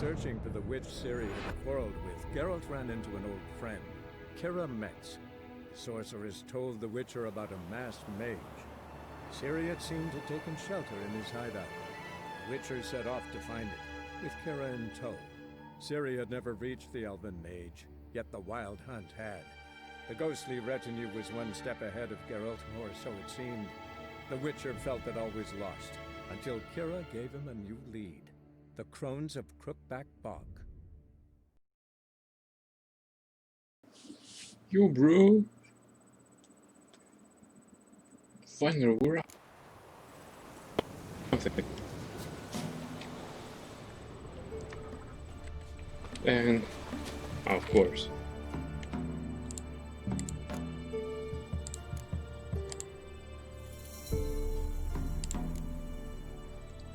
searching for the witch Ciri had quarreled with, Geralt ran into an old friend, Keira Metz. The sorceress told the Witcher about a masked mage. Ciri had seemed to have taken shelter in his hideout. The Witcher set off to find it, with Keira in tow. Ciri had never reached the elven mage, yet the Wild Hunt had. The ghostly retinue was one step ahead of Geralt, or so it seemed. The Witcher felt it always lost, until Keira gave him a new lead. The Crones of Crookback Bog. Yo, bro. Finally, we're up. And, of course.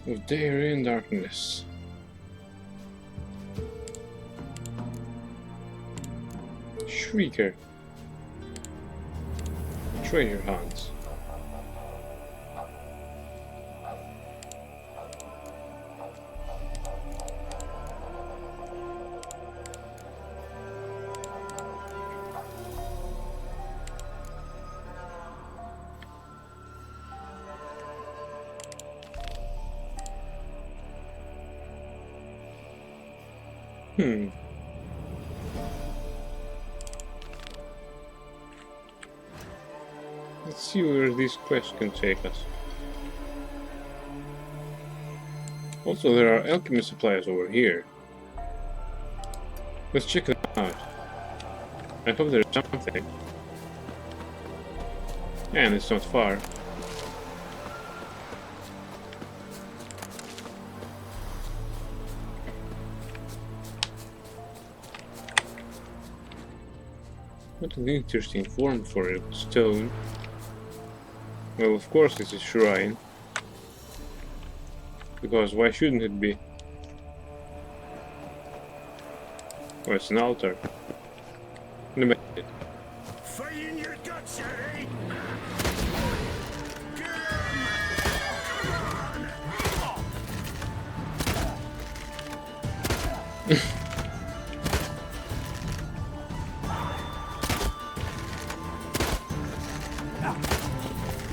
With Day in Darkness. Shrieker. Treasure hunts. Let's see where this quest can take us. Also, there are alchemy supplies over here. Let's check it out. I hope there's something. And it's not far. What an interesting form for a stone. Well, of course it's a shrine. Because why shouldn't it be? Oh, it's an altar. Fight in your guts, eh?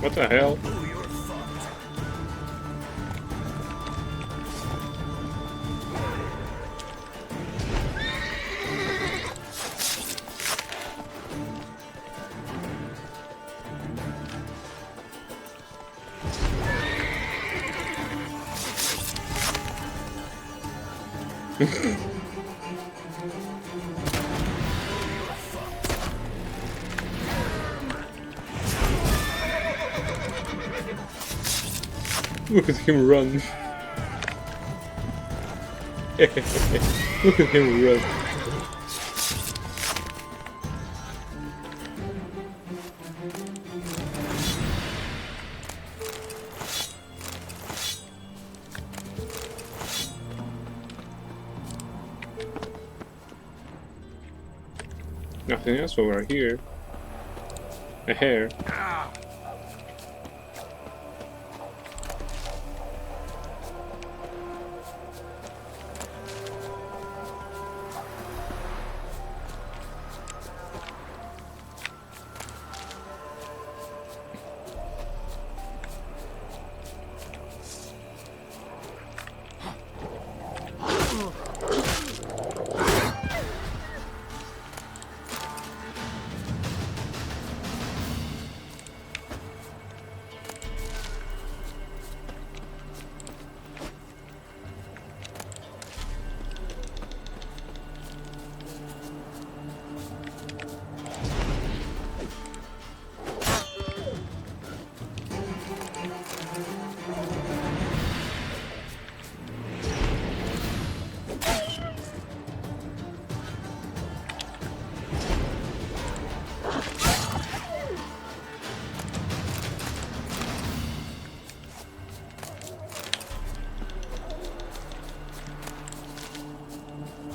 What the hell? Oh, you're fucked. Look at him run. Look at him run. Nothing else over here. A hair.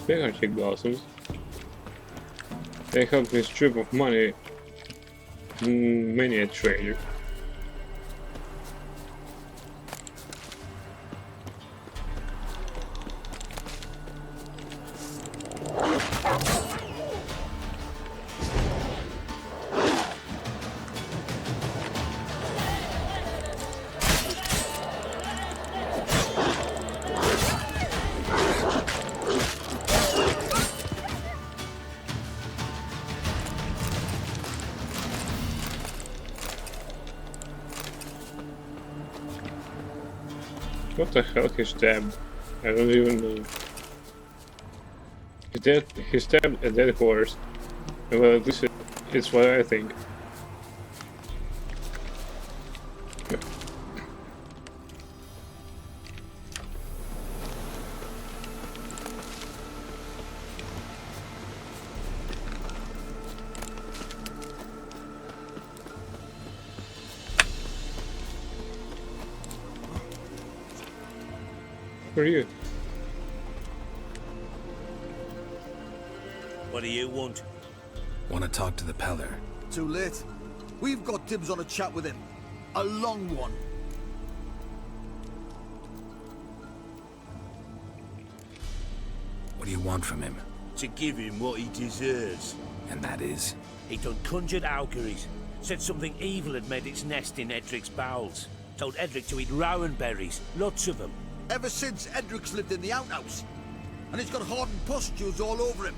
They are chick blossoms. They help me strip of money many a trader. What the hell he stabbed? I don't even know. He stabbed a dead horse. Well, at least it's what I think. Who are you? What do you want? Want to talk to the Peller? Too late. We've got dibs on a chat with him. A long one. What do you want from him? To give him what he deserves. And that is? He done conjured auguries. Said something evil had made its nest in Edric's bowels. Told Edric to eat rowan berries. Lots of them. Ever since Edric's lived in the outhouse. And he's got hardened pustules all over him.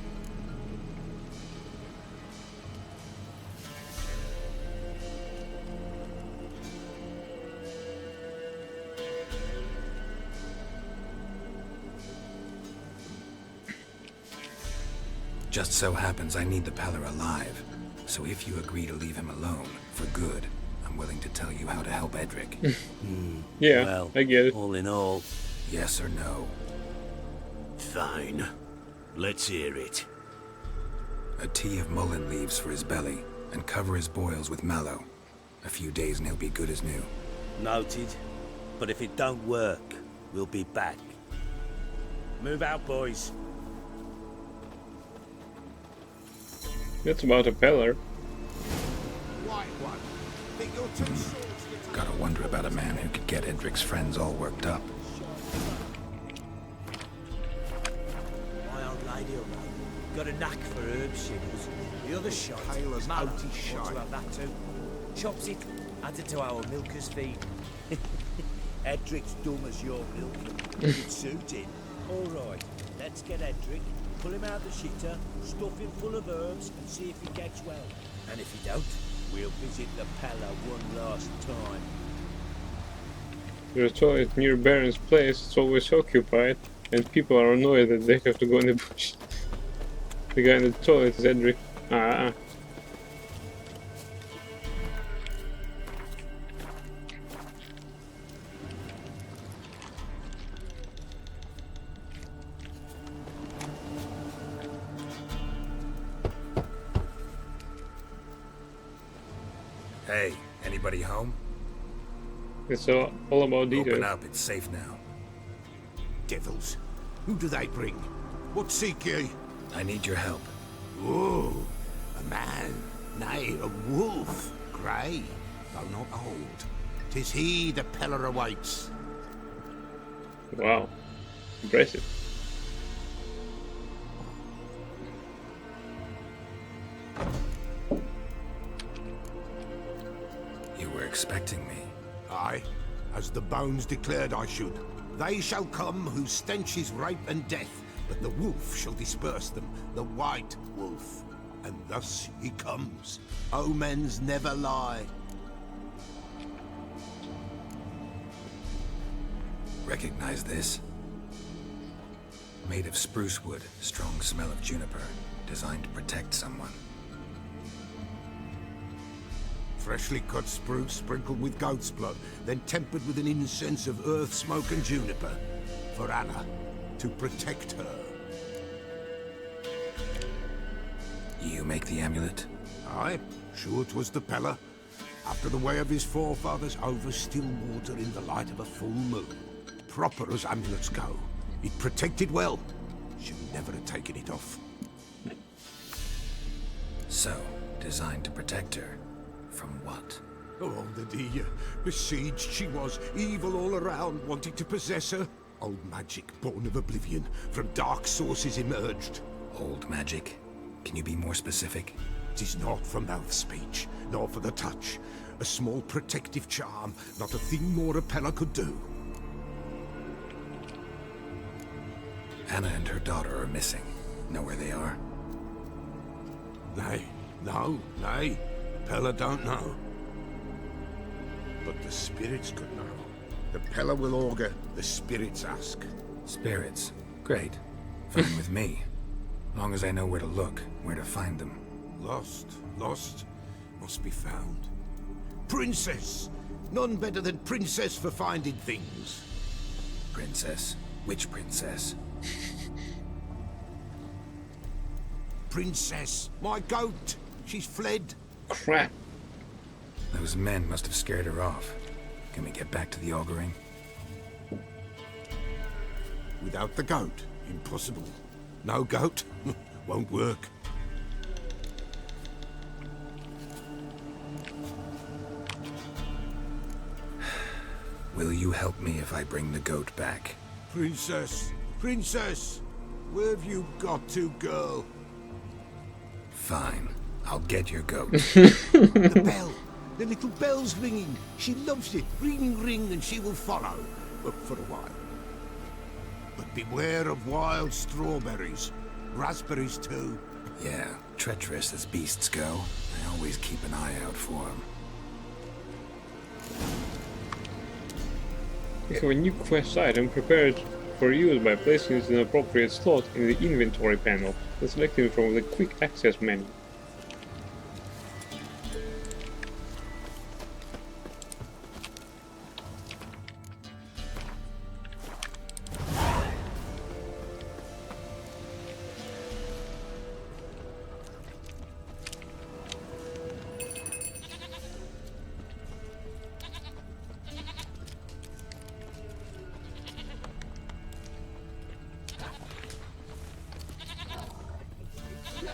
Just so happens I need the Peller alive. So if you agree to leave him alone, for good, I'm willing to tell you how to help Edric. Yeah, Well, I get it. all in all, Yes or no? fine. Let's hear it. A tea of mullein leaves for his belly, and cover his boils with mallow. A few days and he'll be good as new. Noted. But if it don't work, we'll be back. Move out, boys. That's about a Peller. White one. Think you're too short. Gotta wonder about a man who could get Edric's friends all worked up. My old lady got a knack for herb shivers. The other shot, Taylor's Mallow, outy want shite. to have that too. Chops it, adds it to our milker's feed. Edric's dumb as your milk. It's suited. All right, let's get Edric, pull him out the shitter, stuff him full of herbs, and see if he gets well. And if he don't, we'll visit the Peller one last time. There's a toilet near Baron's place. It's always occupied, and people are annoyed that they have to go in the bush. The guy in the toilet is Edric. Ah. Hey, anybody home? It's all about details. Open up, it's safe now. Devils. Who do they bring? What seek ye? I need your help. Oh, a man, nay, a wolf. Grey, though not old. 'Tis he the Peller awaits. Wow. Impressive. You were expecting me. Aye, as the bones declared I should. They shall come whose stench is rape and death, but the wolf shall disperse them, the white wolf. And thus he comes. Omens never lie. Recognize this? Made of spruce wood, strong smell of juniper, designed to protect someone. Freshly cut spruce sprinkled with goat's blood, then tempered with an incense of earth, smoke and juniper. For Anna, to protect her. You make the amulet? Aye, sure 'twas the Peller. After the way of his forefathers, over still water in the light of a full moon. Proper as amulets go. It protected well. She'll never have taken it off. So, designed to protect her. From what? Oh, the dear. Besieged she was, evil all around, wanting to possess her. Old magic, born of oblivion, from dark sources emerged. Old magic? Can you be more specific? 'Tis not for mouth speech, nor for the touch. A small protective charm, not a thing more a Peller could do. Anna and her daughter are missing. Know where they are? Nay, no, nay. Peller don't know. But the spirits could know. The Pella will augur, the spirits ask. Spirits. Great. Fine with me. Long as I know where to look, where to find them. Lost, must be found. Princess! None better than Princess for finding things. Princess? Which princess? Princess, my goat! She's fled. Crap. Those men must have scared her off. Can we get back to the auguring? Without the goat, impossible. No goat, won't work. Will you help me if I bring the goat back? Princess, princess! Where have you got to, girl? Fine. I'll get your goat. The bell! The little bell's ringing. She loves it. Ring, ring, and she will follow. But for a while. But beware of wild strawberries. Raspberries, too. Yeah, treacherous as beasts go. I always keep an eye out for them. You have a new quest item prepared for use by placing it in an appropriate slot in the inventory panel and selecting it from the quick access menu.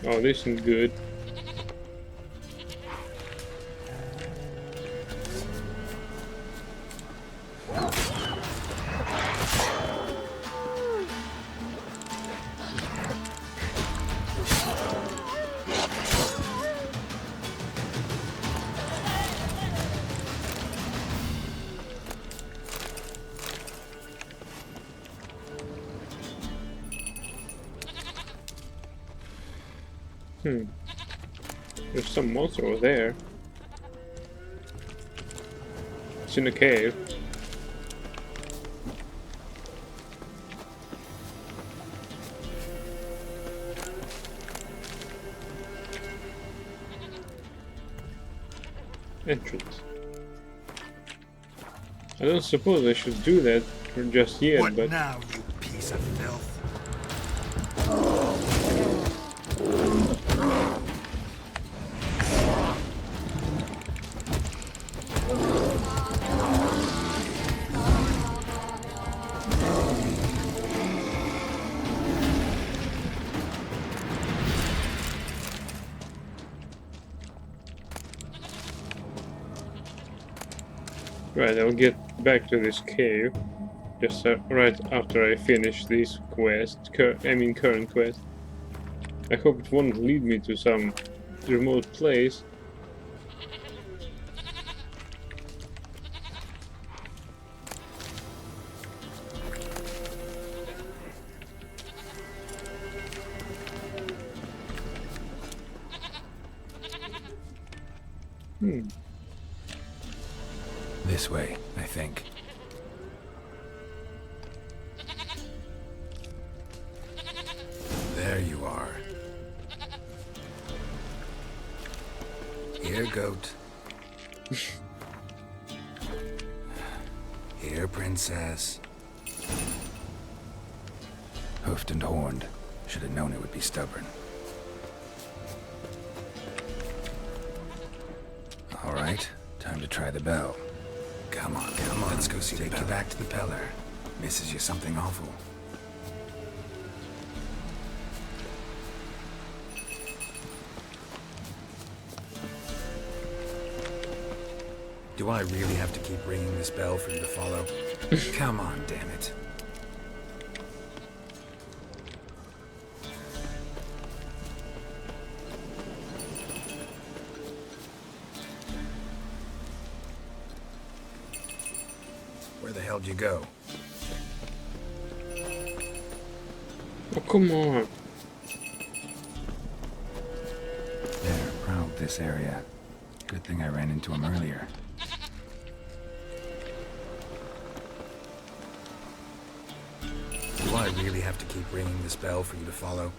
Oh, this isn't good. There's some monster over there. It's in a cave. Entrance. I don't suppose I should do that just yet, What but now, you piece of filth? right, I'll get back to this cave just right after I finish this quest, current quest. I hope it won't lead me to some remote place. This way, I think. There you are. Here, goat. Here, princess. Hoofed and horned. Should have known it would be stubborn. All right, time to try the bell. Come on, let's go see. Take you back to the Peller. Misses you something awful. Do I really have to keep ringing this bell for you to follow? Come on, damn it. Where the hell did you go? Oh, come on. There, prowled this area. Good thing I ran into him earlier. really have to keep ringing this bell for you to follow?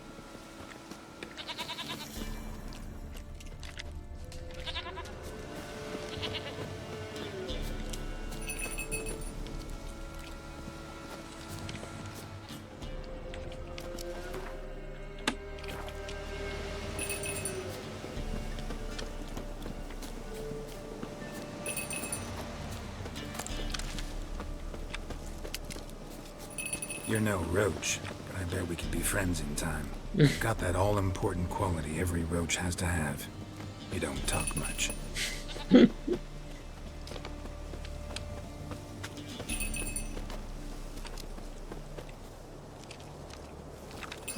You're no roach, but I bet we can be friends in time. You've got that all-important quality every roach has to have. You don't talk much.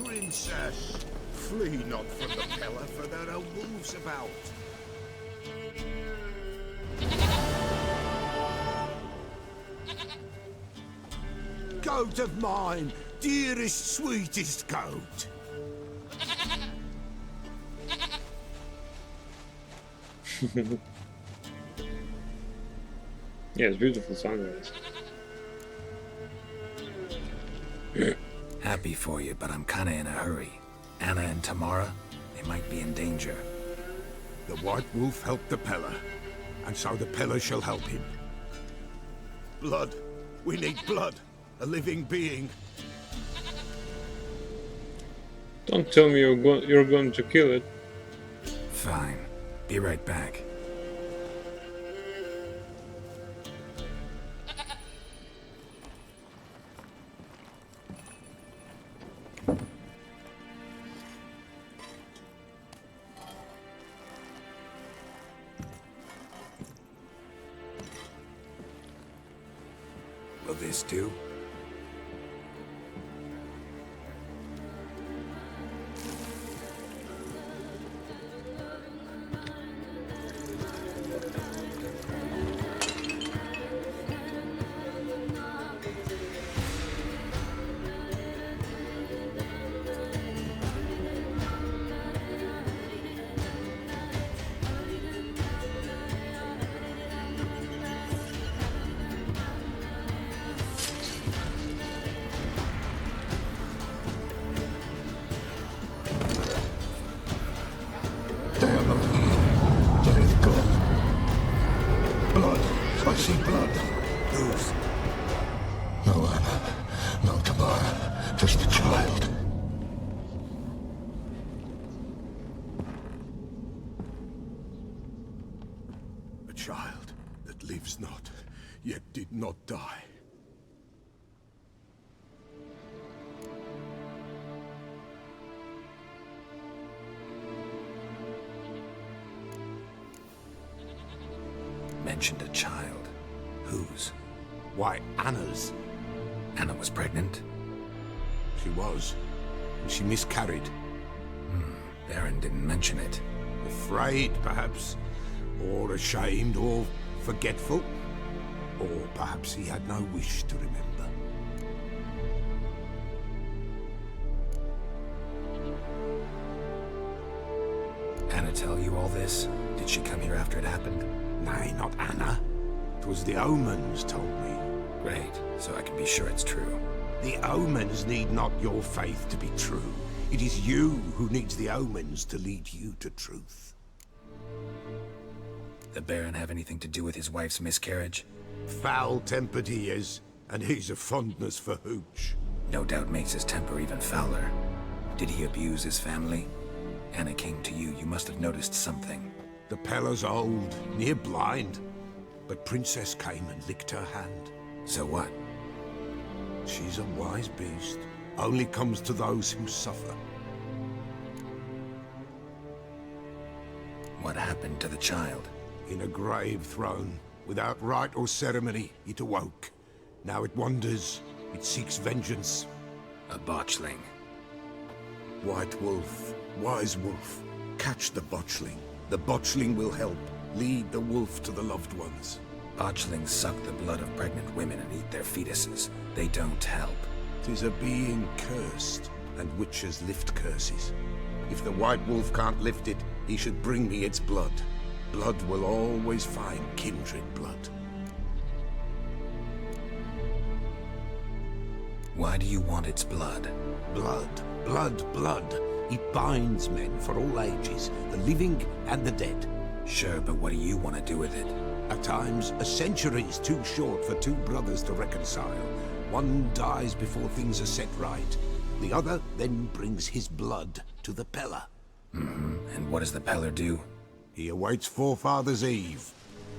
Princess, flee not from the Pella, for there are wolves about. Goat of mine, dearest, sweetest goat. Yeah, it's beautiful sunrise. Happy for you, but I'm kinda in a hurry. Anna and Tamara, they might be in danger. The White Wolf helped the Pella, and so the Pella shall help him. Blood. We need blood. A living being. Don't tell me you're going to kill it. Fine. Be right back. Will this do? Blood. I see blood. Whose? No Anna. No Tamara. Just the child. A child that lives not, yet did not die. Mentioned a child. Whose? Why, Anna's. Anna was pregnant? She was. And she miscarried. Baron didn't mention it. Afraid, perhaps. Or ashamed, or forgetful. Or perhaps he had no wish to remember. Anna tell you all this? Did she come here after it happened? Nay, not Anna. 'Twas the omens told me. Great, so I can be sure it's true. The omens need not your faith to be true. It is you who needs the omens to lead you to truth. The Baron have anything to do with his wife's miscarriage? Foul-tempered he is, and he's a fondness for hooch. No doubt makes his temper even fouler. Did he abuse his family? Anna came to you, you must have noticed something. The Pella's old, near blind, but Princess came and licked her hand. So what? She's a wise beast, only comes to those who suffer. What happened to the child? In a grave thrown, without rite or ceremony, it awoke. Now it wanders, it seeks vengeance. A botchling. White Wolf, wise wolf, catch the botchling. The botchling will help, lead the wolf to the loved ones. Botchlings suck the blood of pregnant women and eat their fetuses. They don't help. 'Tis a being cursed, and witches lift curses. If the White Wolf can't lift it, he should bring me its blood. Blood will always find kindred blood. Why do you want its blood? Blood, blood, blood. It binds men for all ages, the living and the dead. Sure, but what do you want to do with it? At times, a century is too short for two brothers to reconcile. One dies before things are set right. The other then brings his blood to the Peller. And what does the Peller do? He awaits Forefather's Eve.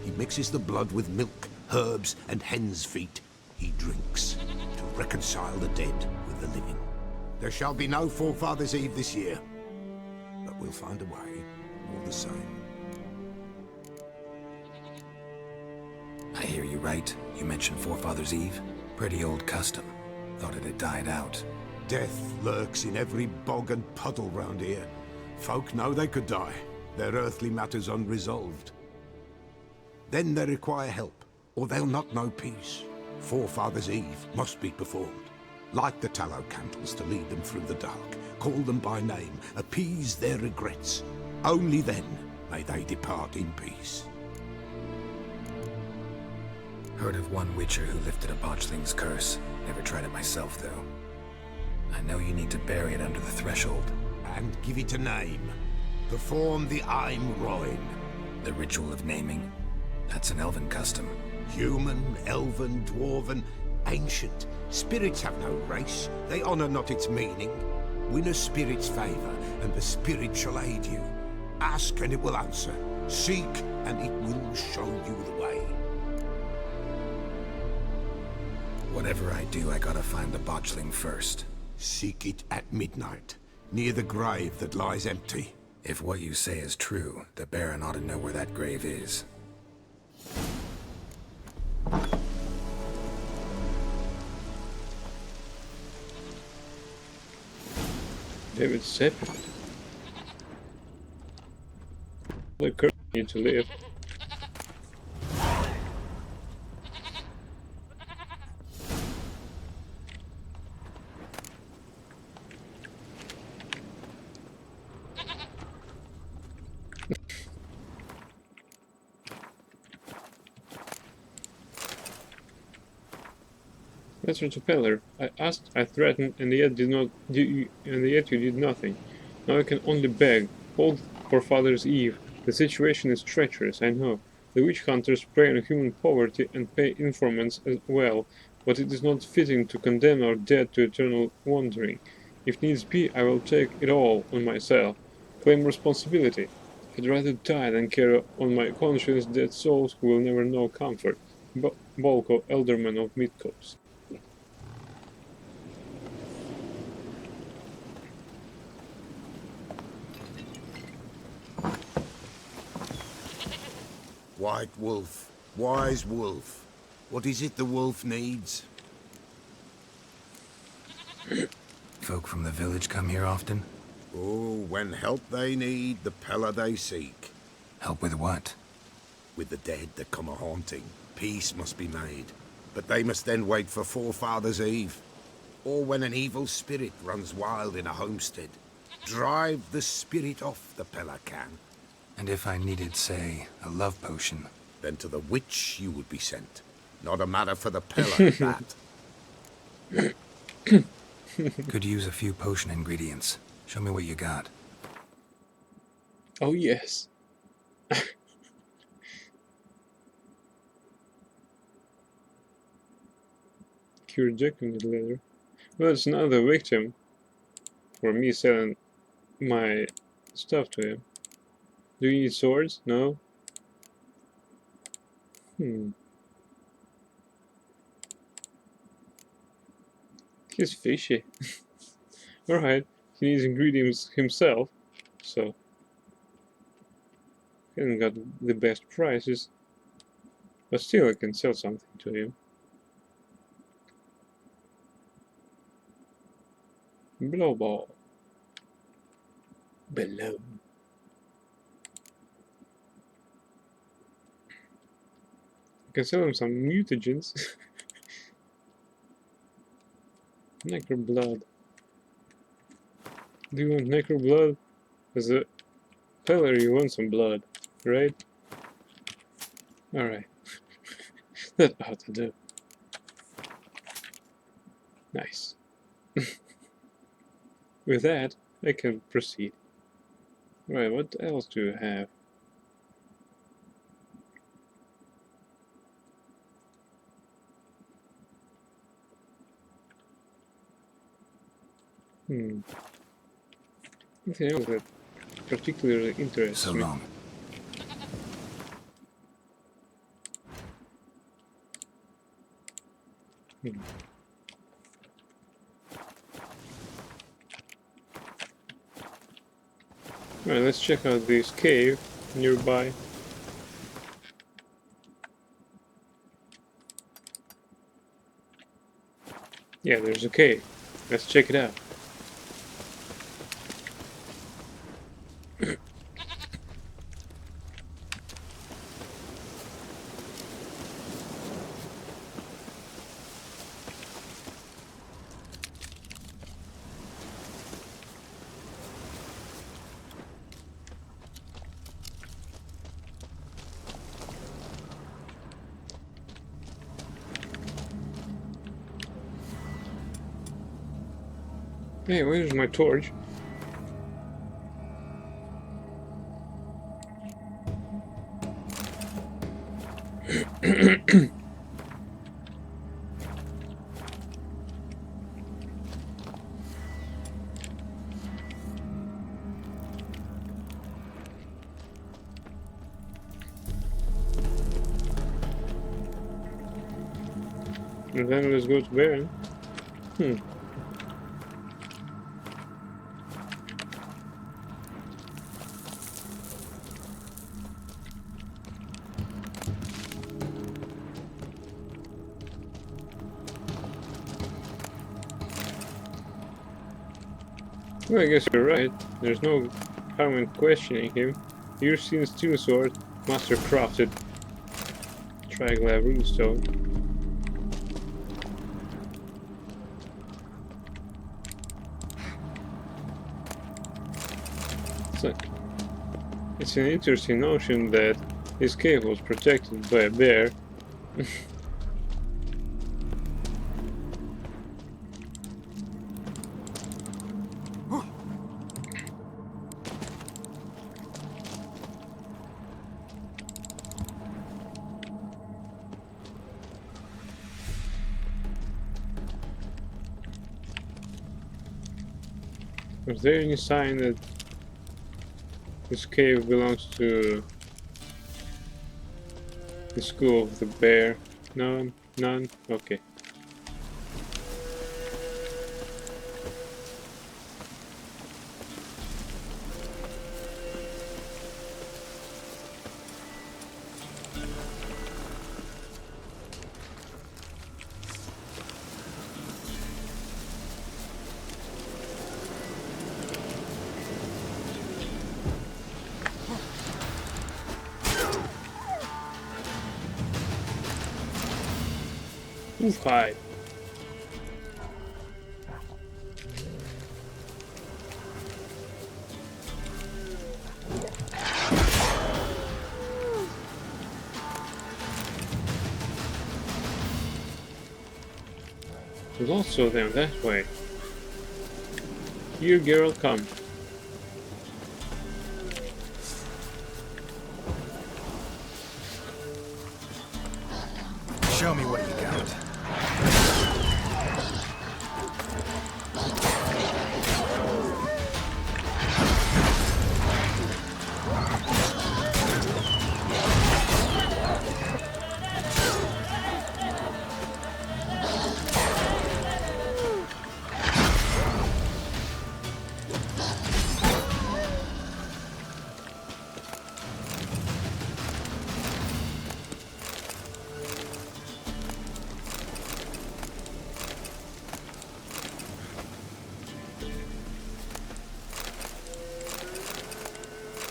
He mixes the blood with milk, herbs, and hen's feet. He drinks to reconcile the dead with the living. There shall be no Forefather's Eve this year, but we'll find a way, all the same. I hear you right. You mentioned Forefather's Eve. Pretty old custom. Thought it had died out. Death lurks in every bog and puddle round here. Folk know they could die, their earthly matters unresolved. Then they require help, or they'll not know peace. Forefather's Eve must be performed. Light the tallow candles to lead them through the dark. Call them by name, appease their regrets. Only then may they depart in peace. Heard of one Witcher who lifted a botchling's curse. Never tried it myself, though. I know you need to bury it under the threshold. And give it a name. Perform the Aim Roin. The ritual of naming. That's an elven custom. Human, elven, dwarven, ancient. Spirits have no race. They honor not its meaning. Win a spirit's favor, and the spirit shall aid you. Ask, and it will answer. Seek, and it will show you the way. Whatever I do, I gotta find the botchling first. Seek it at midnight, near the grave that lies empty. If what you say is true, the Baron ought to know where that grave is. David Seppert. The curse need to live. Letter to Peller. I asked, I threatened, and yet you did nothing. Now I can only beg. Hold for Father's Eve. The situation is treacherous, I know. The witch hunters prey on human poverty and pay informants as well, but it is not fitting to condemn our dead to eternal wandering. If needs be, I will take it all on myself. Claim responsibility. I'd rather die than carry on my conscience dead souls who will never know comfort. Bolko, Elderman of Midcoast. White Wolf, wise wolf. What is it the wolf needs? Folk from the village come here often? Oh, when help they need, the Peller they seek. Help with what? With the dead that come a-haunting, peace must be made. But they must then wait for Forefather's Eve. Or when an evil spirit runs wild in a homestead. Drive the spirit off, the Peller can. And if I needed, say, a love potion? Then to the witch you would be sent. Not a matter for the Peller, that. Could use a few potion ingredients. Show me what you got. Oh yes. Cure Jackman's leather. Well, it's another victim for me selling my stuff to him. Do you need swords? No? He's fishy. Alright, he needs ingredients himself, so he hasn't got the best prices, but still I can sell something to him. Blow ball. Below. I can sell him some mutagens. Necro blood. Do you want necro blood? As a Peller, you want some blood, right? Alright. That ought to do. Nice. With that, I can proceed. Right, what else do I have? Nothing else that particularly interests So me. long. Alright, let's check out this cave nearby. Yeah, there's a cave. Let's check it out. Hey, where's my torch? And then let's go to Baron. Well, I guess you're right. There's no harm in questioning him. You've seen steel sword, master crafted. Triglave runestone. So, it's an interesting notion that this cave was protected by a bear. Is there any sign that this cave belongs to the school of the bear? None? None? Okay. Oof, hi. There's also them that way. Here, Geralt, come. Show me what you got.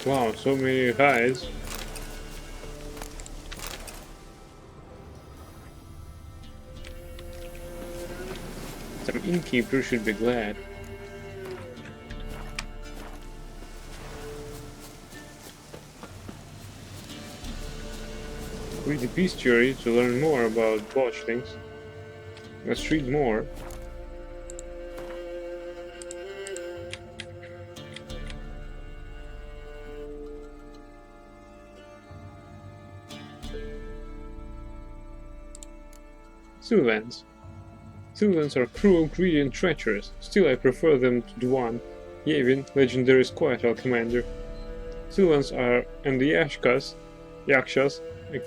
Wow, so many hides. Some innkeeper should be glad. Read the bestiary to learn more about botchlings. Let's read more. Sylvans. Sylvans are cruel, greedy, and treacherous. Still, I prefer them to Dwan, Yavin, legendary Squatter commander. Sylvans and the Yakshas, a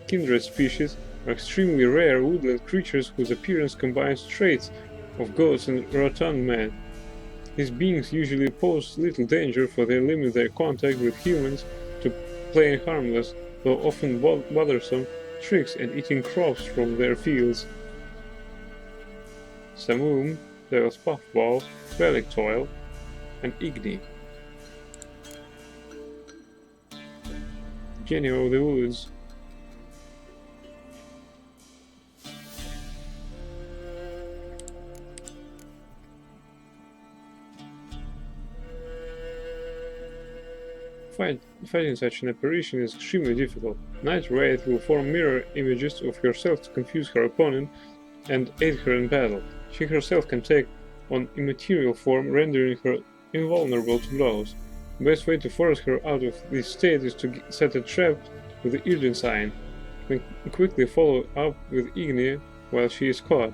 kindred species, are extremely rare woodland creatures whose appearance combines traits of goats and rotund men. These beings usually pose little danger, for they limit their contact with humans to playing harmless, though often bothersome, tricks and eating crops from their fields. Samum, Devil's Puffball, Relic Toil, and Igni. Jenny of the Woods. Fighting such an apparition is extremely difficult. Night Wraith will form mirror images of herself to confuse her opponent and aid her in battle. She herself can take on immaterial form, rendering her invulnerable to blows. The best way to force her out of this state is to set a trap with the Yrden sign, then quickly follow up with Igni while she is caught.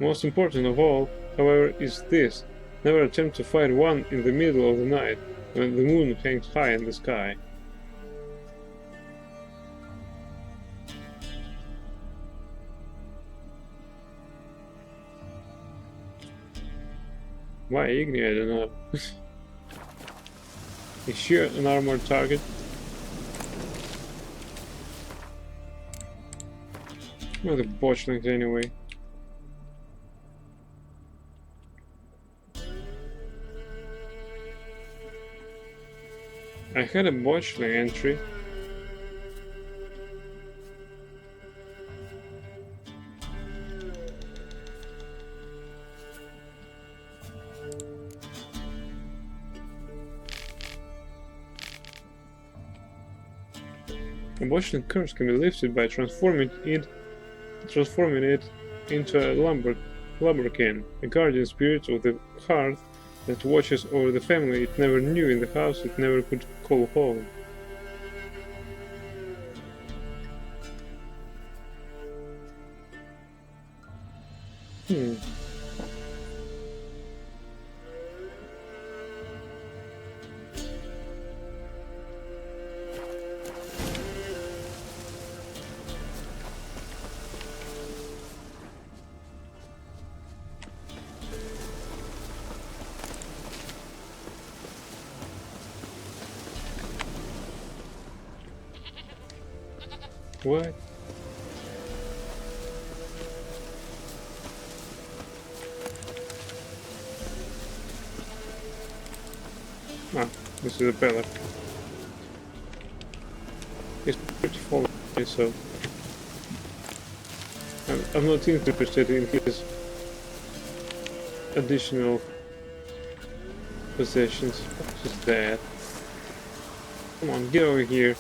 Most important of all, however, is this: never attempt to fight one in the middle of the night, when the moon hangs high in the sky. Why Igni? I don't know. Is she an armored target? Well, the botchlings anyway. I had a botchling entry. A botchling curse can be lifted by transforming it into a lumberkin, a guardian spirit of the hearth that watches over the family it never knew in the house it never could call home. What? Ah, this is a pellet. It's pretty full, so I'm not interested in his additional possessions. What is that? Come on, get over here.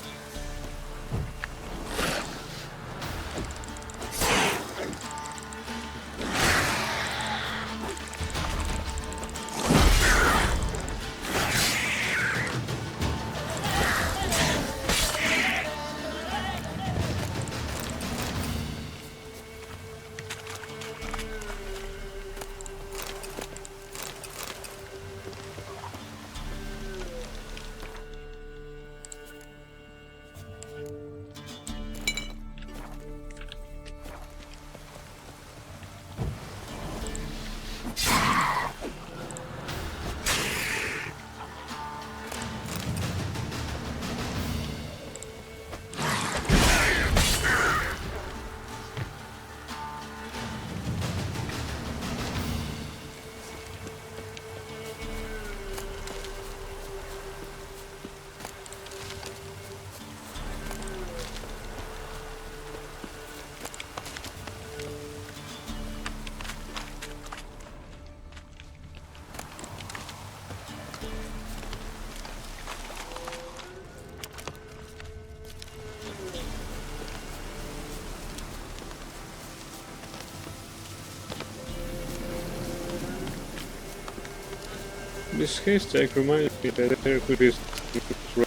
This haystack reminds me that there could be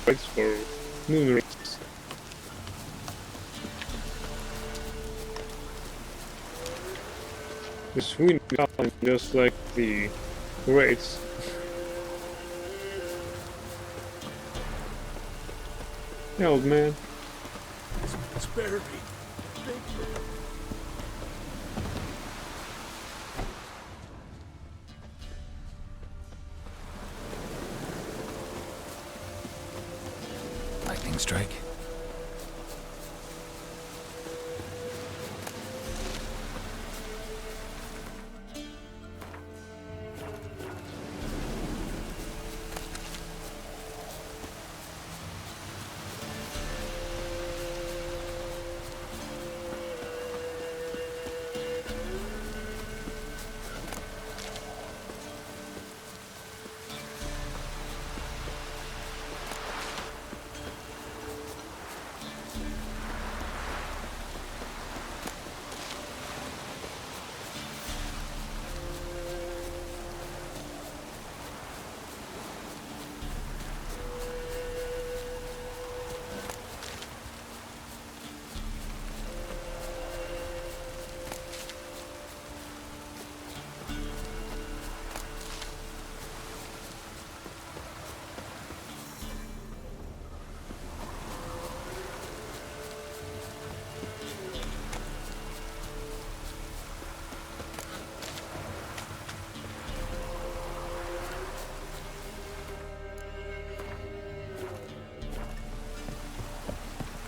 rights for moon races. The Swedish island, just like the Wraiths. Yeah, old man. Spare me. Lightning strike.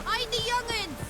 Hide the young'uns!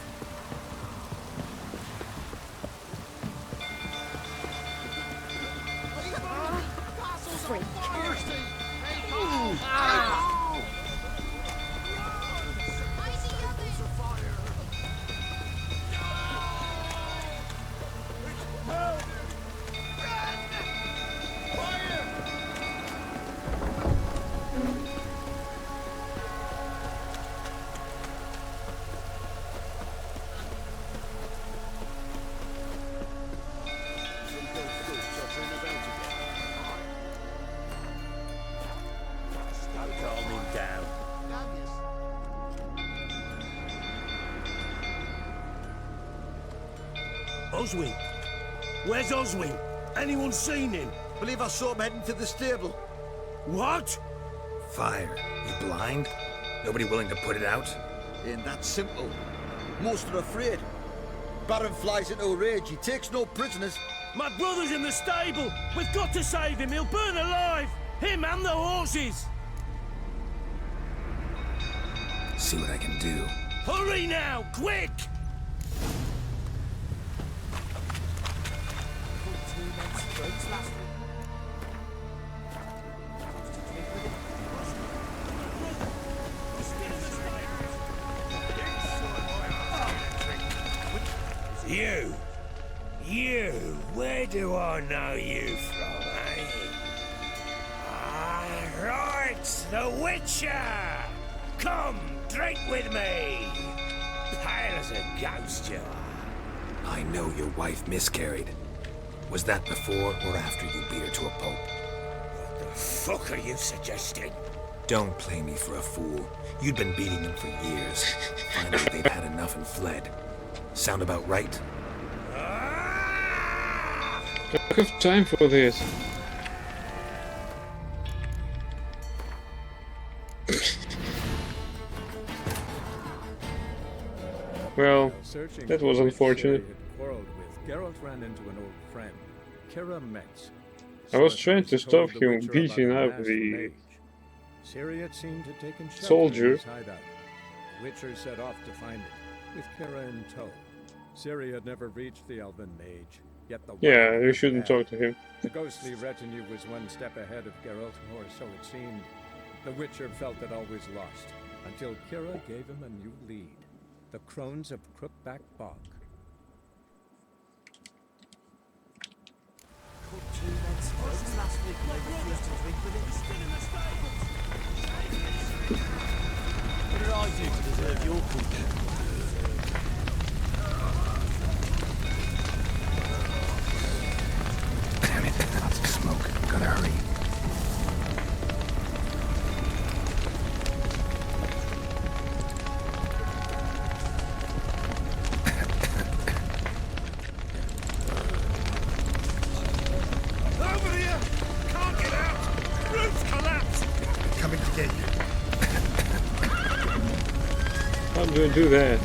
Calm him down. Oswin! Where's Oswin? Anyone seen him? Believe I saw him heading to the stable. What? Fire. You blind? Nobody willing to put it out? Ain't that simple. Most are afraid. Baron flies into a rage. He takes no prisoners. My brother's in the stable! We've got to save him! He'll burn alive! Him and the horses! See what I can do. Hurry now! Quick! You, where do I know you from, eh? Ah, right, the Witcher! Come, drink with me! Pale as a ghost you are. I know your wife miscarried. Was that before or after you beat her to a pulp? What the fuck are you suggesting? Don't play me for a fool. You'd been beating them for years. Finally, they've had enough and fled. Sound about right? I don't have time for this. Well, Searching that for was the witch unfortunate. Ciri had quarreled with, Geralt ran into an old friend, Kira Metz. I was trying to Sorceress told stop the him Witcher beating about a up masked the mage. Ciri had seemed to taken shelter soldier. in his hideout. The Witcher set off to find it, with Kira in tow. Ciri had never reached the elven mage, yet the Yeah, wild you was shouldn't there. talk to him. The ghostly retinue was one step ahead of Geralt, or so it seemed. The Witcher felt it always lost, until Kira gave him a new lead. The Crones of Crookback Bog. What did I do to deserve your company? Damn it, lots of smoke. Gotta hurry. do I do that?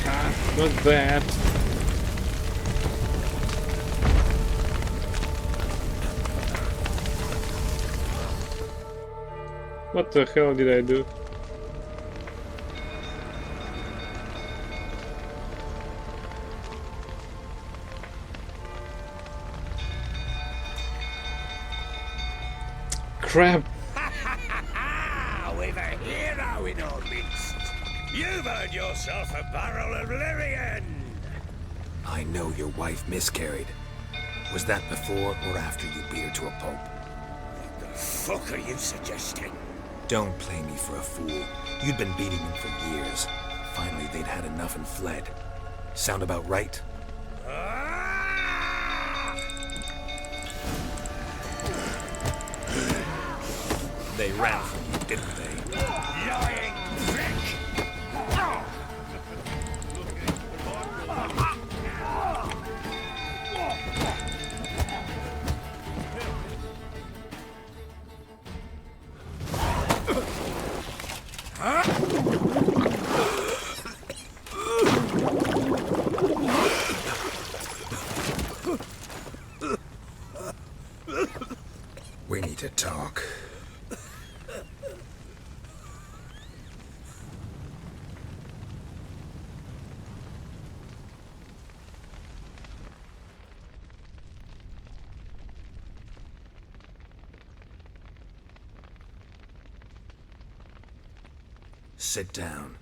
Ah, not that. What the hell did I do? Crap! We've a hero in our midst. You've earned yourself a barrel of Lyrian. I know your wife miscarried. Was that before or after you beat her to a pulp? What the fuck are you suggesting? Don't play me for a fool. You'd been beating them for years. Finally, they'd had enough and fled. Sound about right? They ran from you, didn't they? Lying prick! We need to talk. Sit down.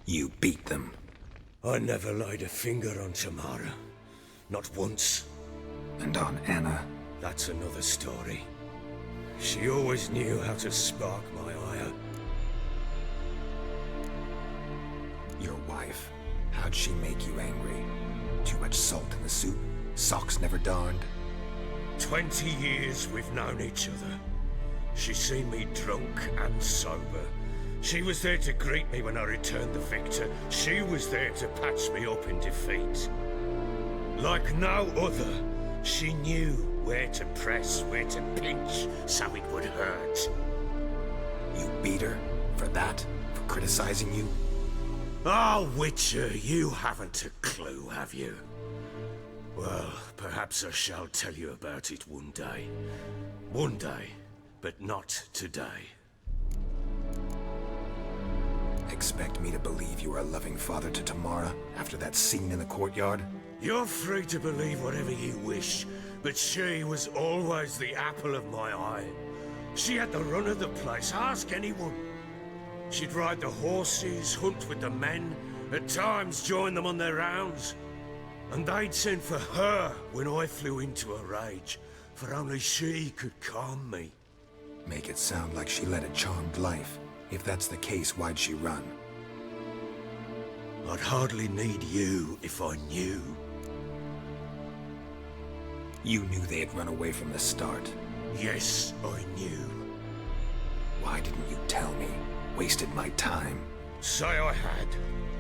You beat them. I never laid a finger on Tamara. Not once. And on Anna. That's another story. She always knew how to spark my ire. Your wife. How'd she make you angry? Too much salt in the soup? Socks never darned? 20 years we've known each other. She's seen me drunk and sober. She was there to greet me when I returned the victor. She was there to patch me up in defeat. Like no other, she knew where to press, where to pinch, so it would hurt. You beat her? For that? For criticizing you? Oh, Witcher, you haven't a clue, have you? Well, perhaps I shall tell you about it one day. One day, but not today. Expect me to believe you are a loving father to Tamara after that scene in the courtyard? You're free to believe whatever you wish, but she was always the apple of my eye. She had the run of the place, ask anyone. She'd ride the horses, hunt with the men, at times join them on their rounds. And they'd send for her when I flew into a rage, for only she could calm me. Make it sound like she led a charmed life. If that's the case, why'd she run? I'd hardly need you if I knew. You knew they had run away from the start. Yes, I knew. Why didn't you tell me? Wasted my time. Say I had.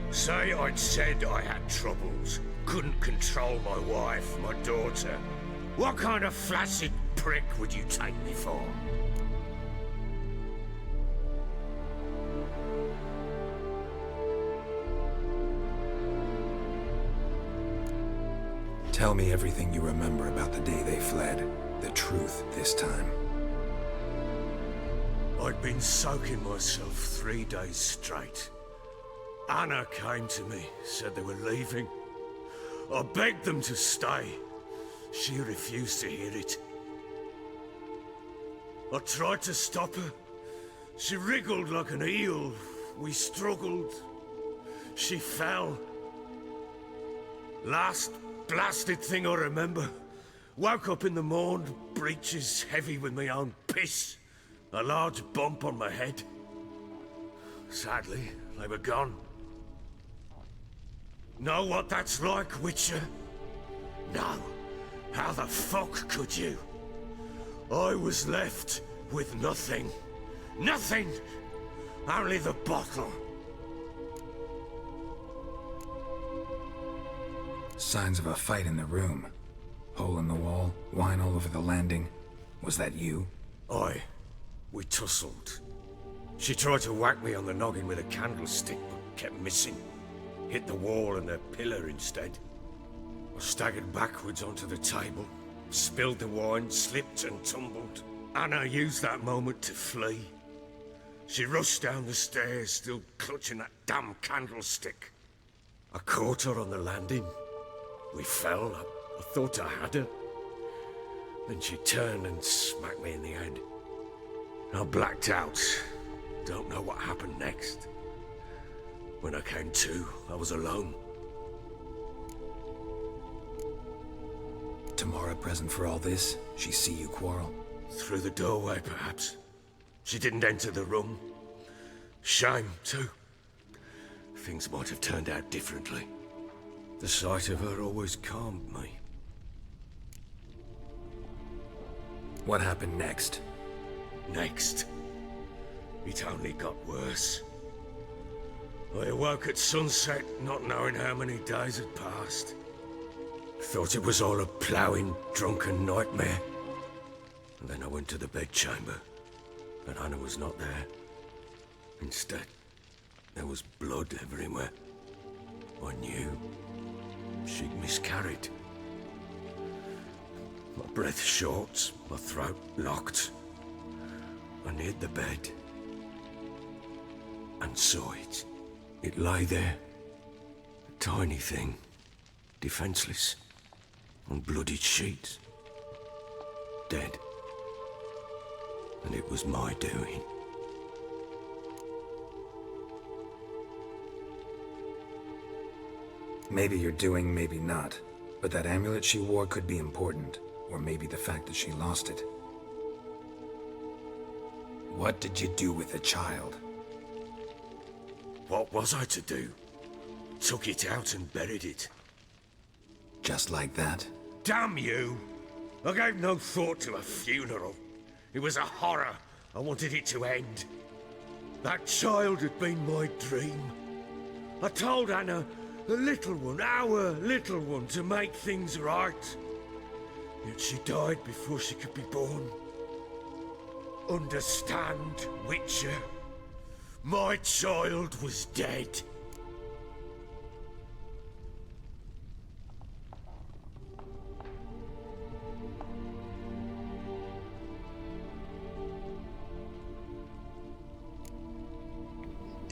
Say I'd said I had troubles. Couldn't control my wife, my daughter. What kind of flaccid prick would you take me for? Tell me everything you remember about the day they fled. The truth this time. I'd been soaking myself 3 days straight. Anna came to me, said they were leaving. I begged them to stay. She refused to hear it. I tried to stop her. She wriggled like an eel. We struggled. She fell. Last blasted thing I remember. Woke up in the morn, breeches heavy with my own piss. A large bump on my head. Sadly, they were gone. Know what that's like, Witcher? No. How the fuck could you? I was left with nothing. Nothing! Only the bottle. Signs of a fight in the room. Hole in the wall, wine all over the landing. Was that you? Aye. We tussled. She tried to whack me on the noggin with a candlestick, but kept missing. Hit the wall and a pillar instead. I staggered backwards onto the table, spilled the wine, slipped and tumbled. Anna used that moment to flee. She rushed down the stairs, still clutching that damn candlestick. I caught her on the landing. We fell. I thought I had her. Then she turned and smacked me in the head. I blacked out. Don't know what happened next. When I came to, I was alone. Tamara present for all this? She see you quarrel? Through the doorway, perhaps. She didn't enter the room. Shame, too. Things might have turned out differently. The sight of her always calmed me. What happened next? Next? It only got worse. I awoke at sunset, not knowing how many days had passed. Thought it was all a ploughing, drunken nightmare. And then I went to the bedchamber, and Anna was not there. Instead, there was blood everywhere. I knew she'd miscarried. My breath short, my throat locked. I neared the bed and saw it. It lay there, a tiny thing, defenseless, on bloodied sheets, dead. And it was my doing. Maybe you're doing, maybe not. But that amulet she wore could be important. Or maybe the fact that she lost it. What did you do with the child? What was I to do? Took it out and buried it. Just like that? Damn you! I gave no thought to a funeral. It was a horror. I wanted it to end. That child had been my dream. I told Anna, the little one, our little one, to make things right. Yet she died before she could be born. Understand, Witcher? My child was dead.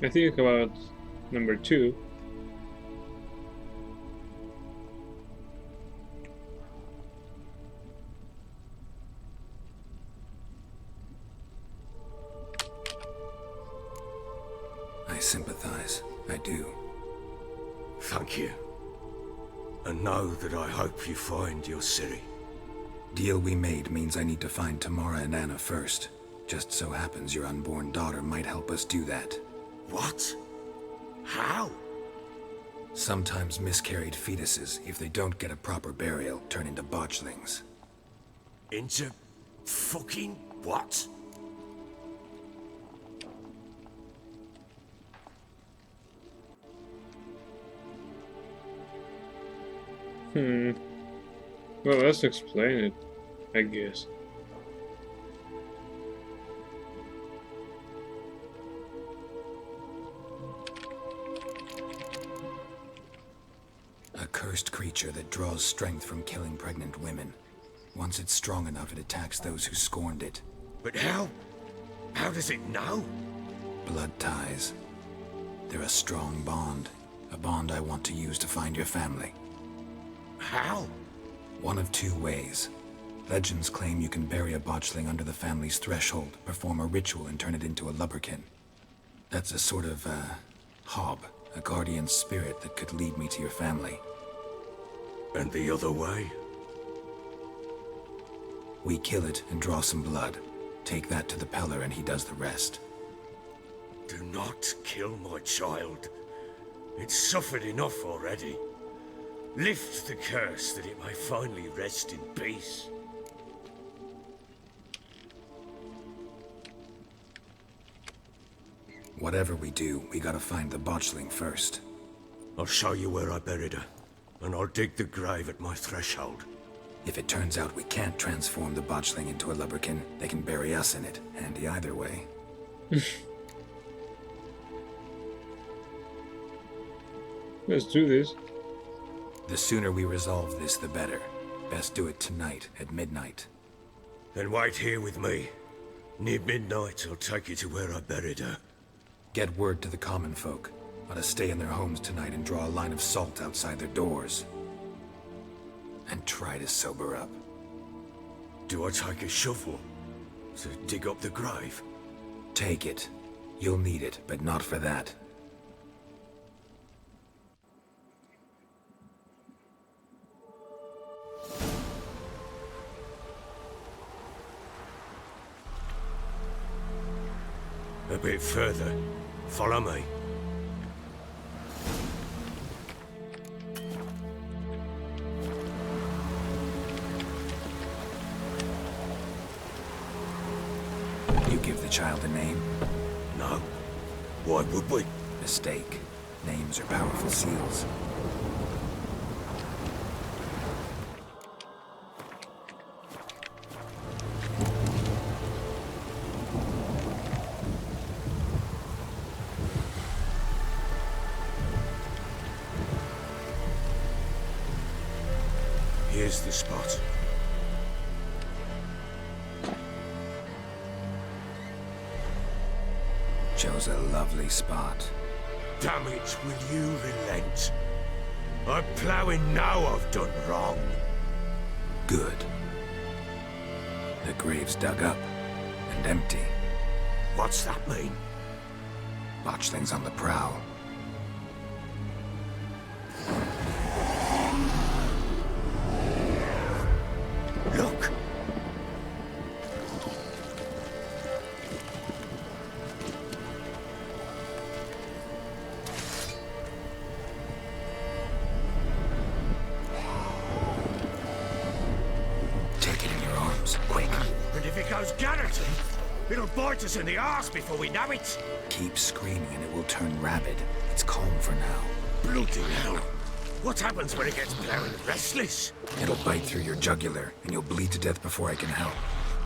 I think about number 2. I sympathize. I do. Thank you. And know that I hope you find your Ciri. Deal we made means I need to find Tamara and Anna first. Just so happens your unborn daughter might help us do that. What? How? Sometimes miscarried fetuses, if they don't get a proper burial, turn into botchlings. Into fucking what? Well, let's explain it, I guess. A cursed creature that draws strength from killing pregnant women. Once it's strong enough, it attacks those who scorned it. But how? How does it know? Blood ties. They're a strong bond. A bond I want to use to find your family. How? One of two ways. Legends claim you can bury a botchling under the family's threshold, perform a ritual, and turn it into a lubberkin. That's a sort of, hob, a guardian spirit that could lead me to your family. And the other way? We kill it and draw some blood. Take that to the Peller and he does the rest. Do not kill my child. It's suffered enough already. Lift the curse that it may finally rest in peace. Whatever we do, we gotta find the botchling first. I'll show you where I buried her, and I'll dig the grave at my threshold. If it turns out we can't transform the botchling into a lubberkin, they can bury us in it. Handy either way. Let's do this. The sooner we resolve this, the better. Best do it tonight, at midnight. Then wait here with me. Near midnight, I'll take you to where I buried her. Get word to the common folk. Ought to stay in their homes tonight and draw a line of salt outside their doors. And try to sober up. Do I take a shovel to dig up the grave? Take it. You'll need it, but not for that. A bit further. Follow me. You give the child a name? No. Why would we? Mistake. Names are powerful seals. Here's the spot. Chose a lovely spot. Damn it, will you relent? I'm ploughing now I've done wrong. Good. The grave's dug up and empty. What's that mean? Botchling's on the prowl. Look! Take it in your arms, quick. And if it goes garroting, it'll bite us in the arse before we know it. Keep screaming and it will turn rabid. It's calm for now. Bloody hell. What happens when it gets plowing restless? It'll bite through your jugular, and you'll bleed to death before I can help.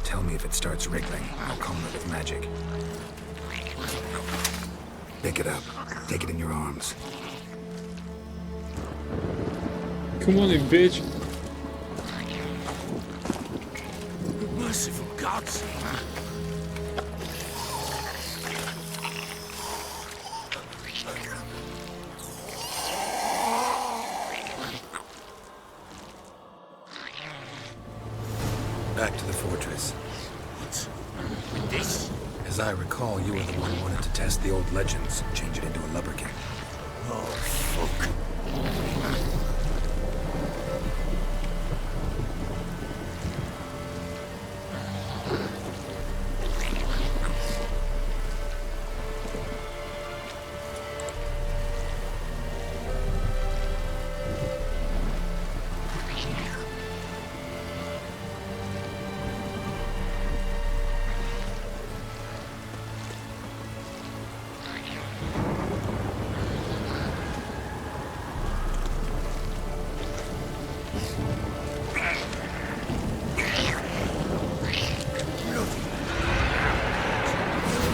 Tell me if it starts wriggling. I'll calm it with magic. Pick it up. Take it in your arms. Come on, you bitch. Merciful gods. Back to the fortress. What? This? As I recall, you were the one who wanted to test the old legends, change it into a lubberkin. Oh, fuck.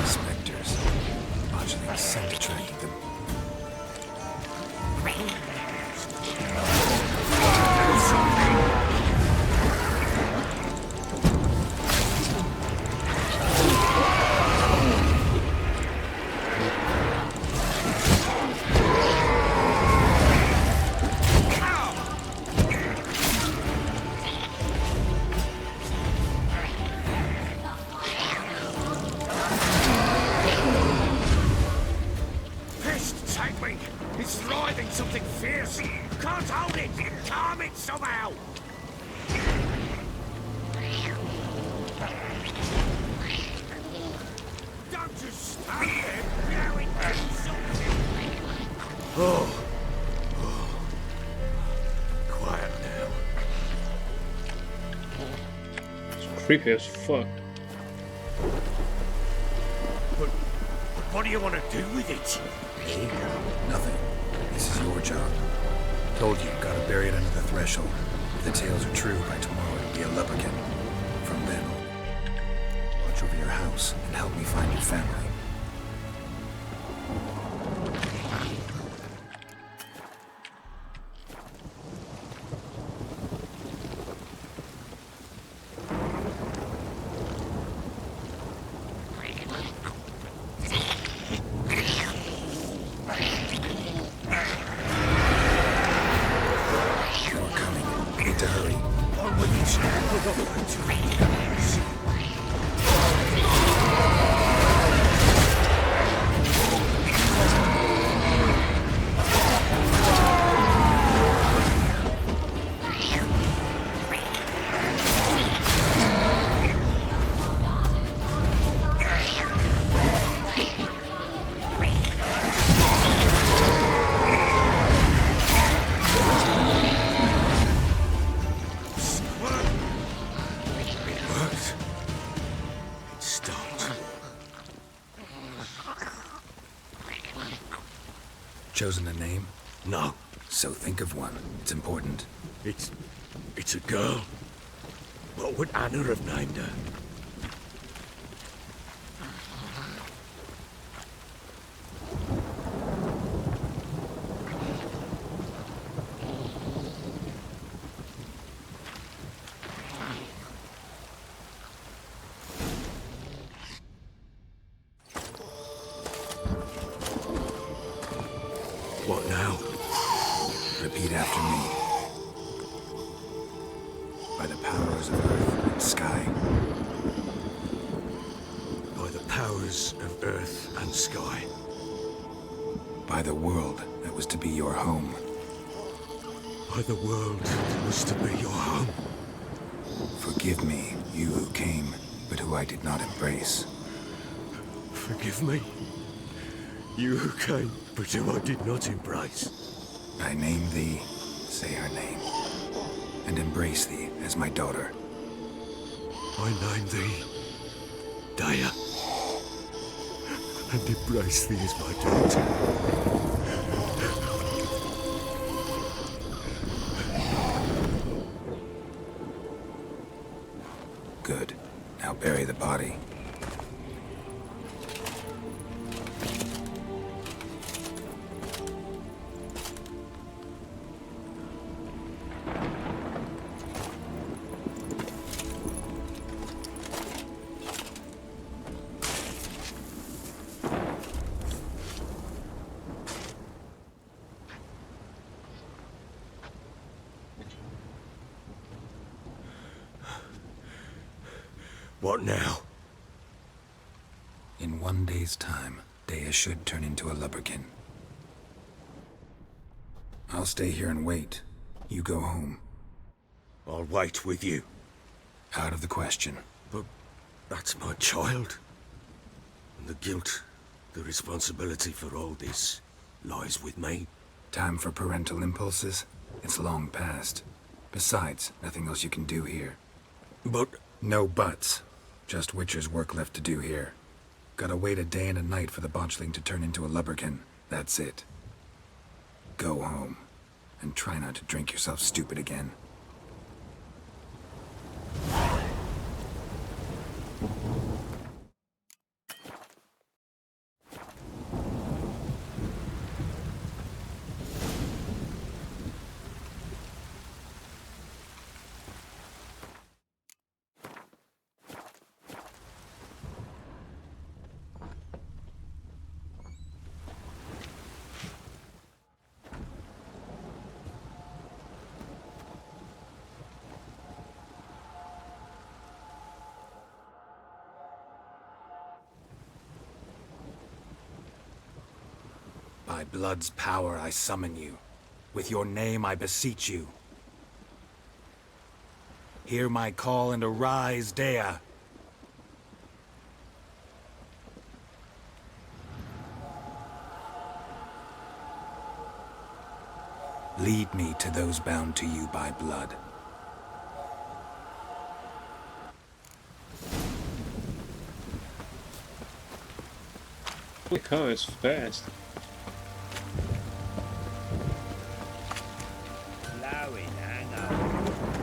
Spectres. Botchling scent attracted them. It's writhing something fierce. Can't hold it. Calm it somehow. Don't just stand there. Now it does something. Oh. Quiet now. It's creepy as fuck. But what do you want to do with it? Me? Nothing. This is your job. Told you, gotta bury it under the threshold. If the tales are true, by tomorrow it'll be a Lubberkin. From then, watch over your house and help me find your family. Chosen a name? No. So think of one. It's important. It's a girl. What would Anna have named her? What now? Repeat after me. By the powers of earth and sky. By the powers of earth and sky. By the world that was to be your home. By the world that was to be your home. Forgive me, you who came, but who I did not embrace. Forgive me. You who came, but who I did not embrace. I name thee, say her name, and embrace thee as my daughter. I name thee, Dea, and embrace thee as my daughter. Good. Now bury the body. What now? In 1 day's time, Dea should turn into a Lubberkin. I'll stay here and wait. You go home. I'll wait with you. Out of the question. But that's my child. And the guilt, the responsibility for all this lies with me. Time for parental impulses? It's long past. Besides, nothing else you can do here. But... No buts. Just Witcher's work left to do here. Gotta wait a day and a night for the botchling to turn into a Lubberkin. That's it. Go home. And try not to drink yourself stupid again. By blood's power I summon you. With your name I beseech you. Hear my call and arise, Dea. Lead me to those bound to you by blood. The car is fast. Blowing, hang on.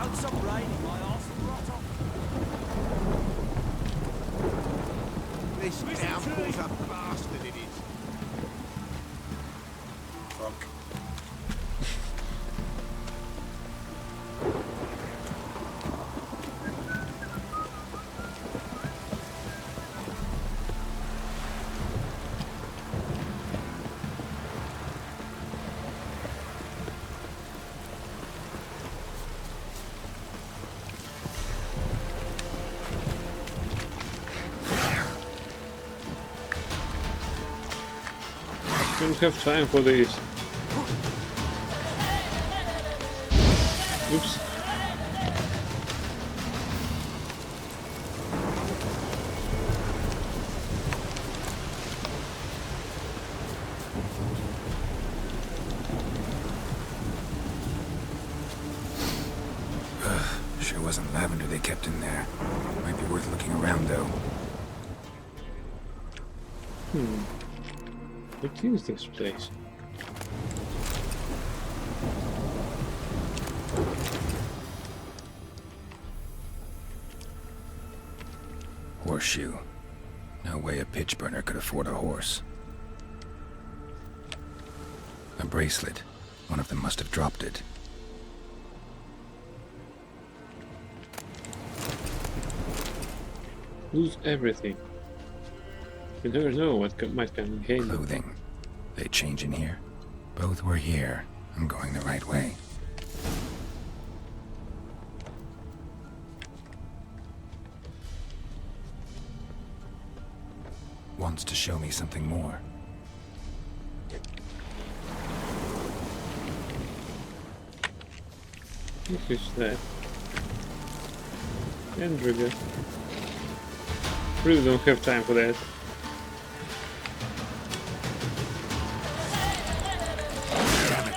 want some rain in my arse and rot off. This downpour's a bastard, it is. Fuck. Don't have time for this. Oops. Sure wasn't lavender they kept in there. Might be worth looking around, though. What is this place? Horseshoe. No way a pitch burner could afford a horse. A bracelet. One of them must have dropped it. Lose everything. You never know what might come in handy. Clothing. They change in here? Both were here. I'm going the right way. Wants to show me something more. What is that? Andrea. Really don't have time for that. Damn it.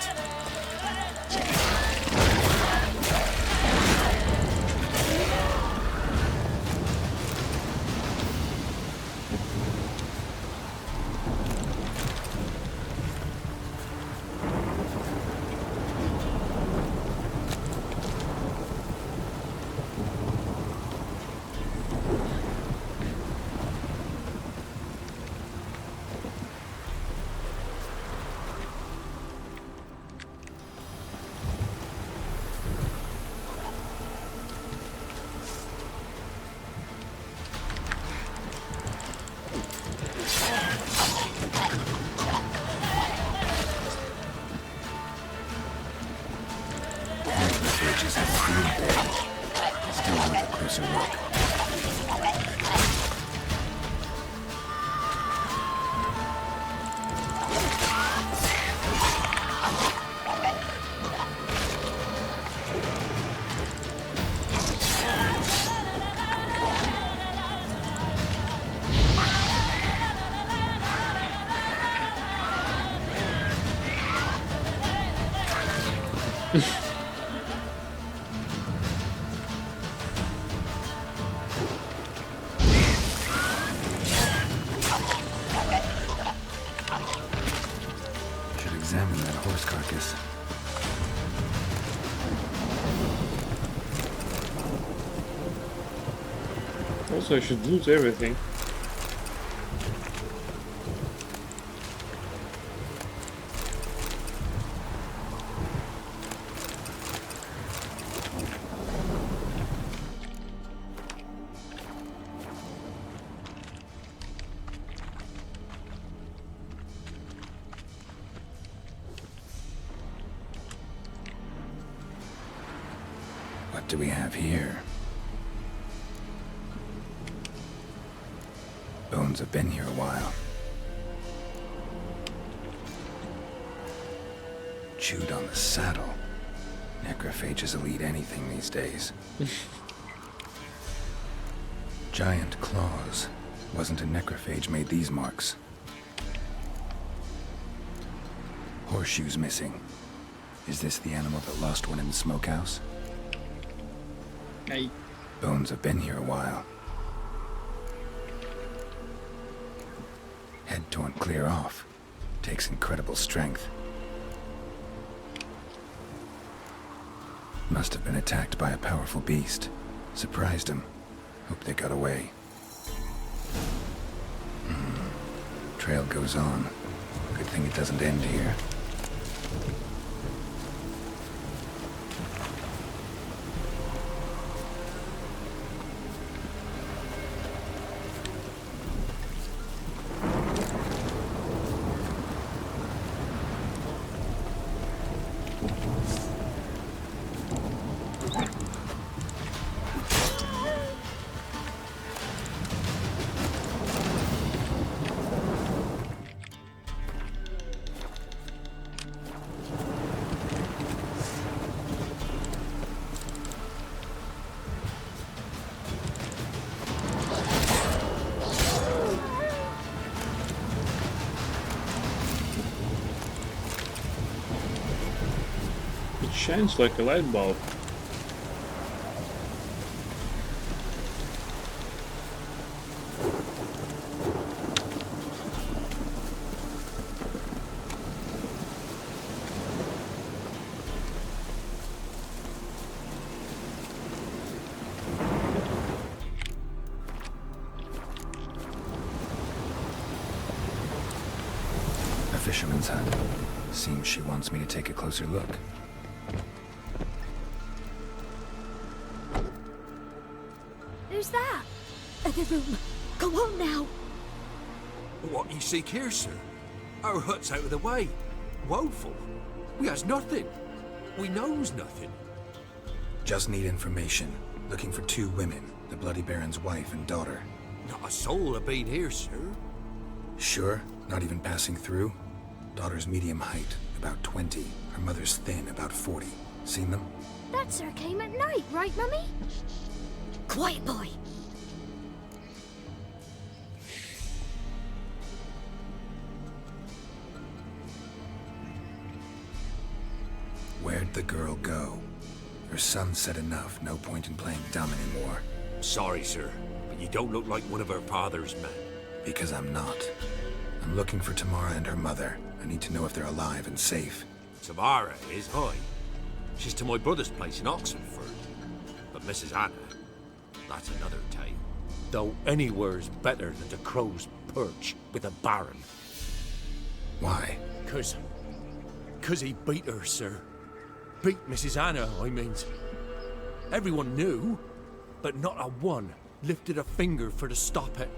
Necrophages have a field day. Still worth a closer look. Should examine that horse carcass. Also, I should loot everything. What do we have here? Bones have been here a while. Chewed on the saddle. Necrophages will eat anything these days. Giant claws. Wasn't a necrophage made these marks. Horseshoes missing. Is this the animal that lost one in the smokehouse? Hey. Bones have been here a while. Head torn clear off. Takes incredible strength. Must have been attacked by a powerful beast. Surprised him. Hope they got away. Trail goes on. Good thing it doesn't end here. Shines like a light bulb. A fisherman's hut. Seems she wants me to take a closer look. Who's that? Other room. Go on now. What you seek here, sir? Our hut's out of the way. Woeful. We has nothing. We knows nothing. Just need information. Looking for 2 women, the Bloody Baron's wife and daughter. Not a soul have been here, sir. Sure? Not even passing through? Daughter's medium height, about 20. Her mother's thin, about 40. Seen them? That sir came at night, right, Mummy? Quiet, boy. Where'd the girl go? Her son said enough, no point in playing dumb anymore. Sorry, sir, but you don't look like one of her father's men. Because I'm not. I'm looking for Tamara and her mother. I need to know if they're alive and safe. Tamara is, aye. She's to my brother's place in Oxenford. But Mrs. Anna, that's another tale. Though anywhere's better than the Crow's Perch with a baron. Why? 'Cause he beat her, sir. Beat Mrs. Anna, I means. Everyone knew, but not a one lifted a finger for to stop it.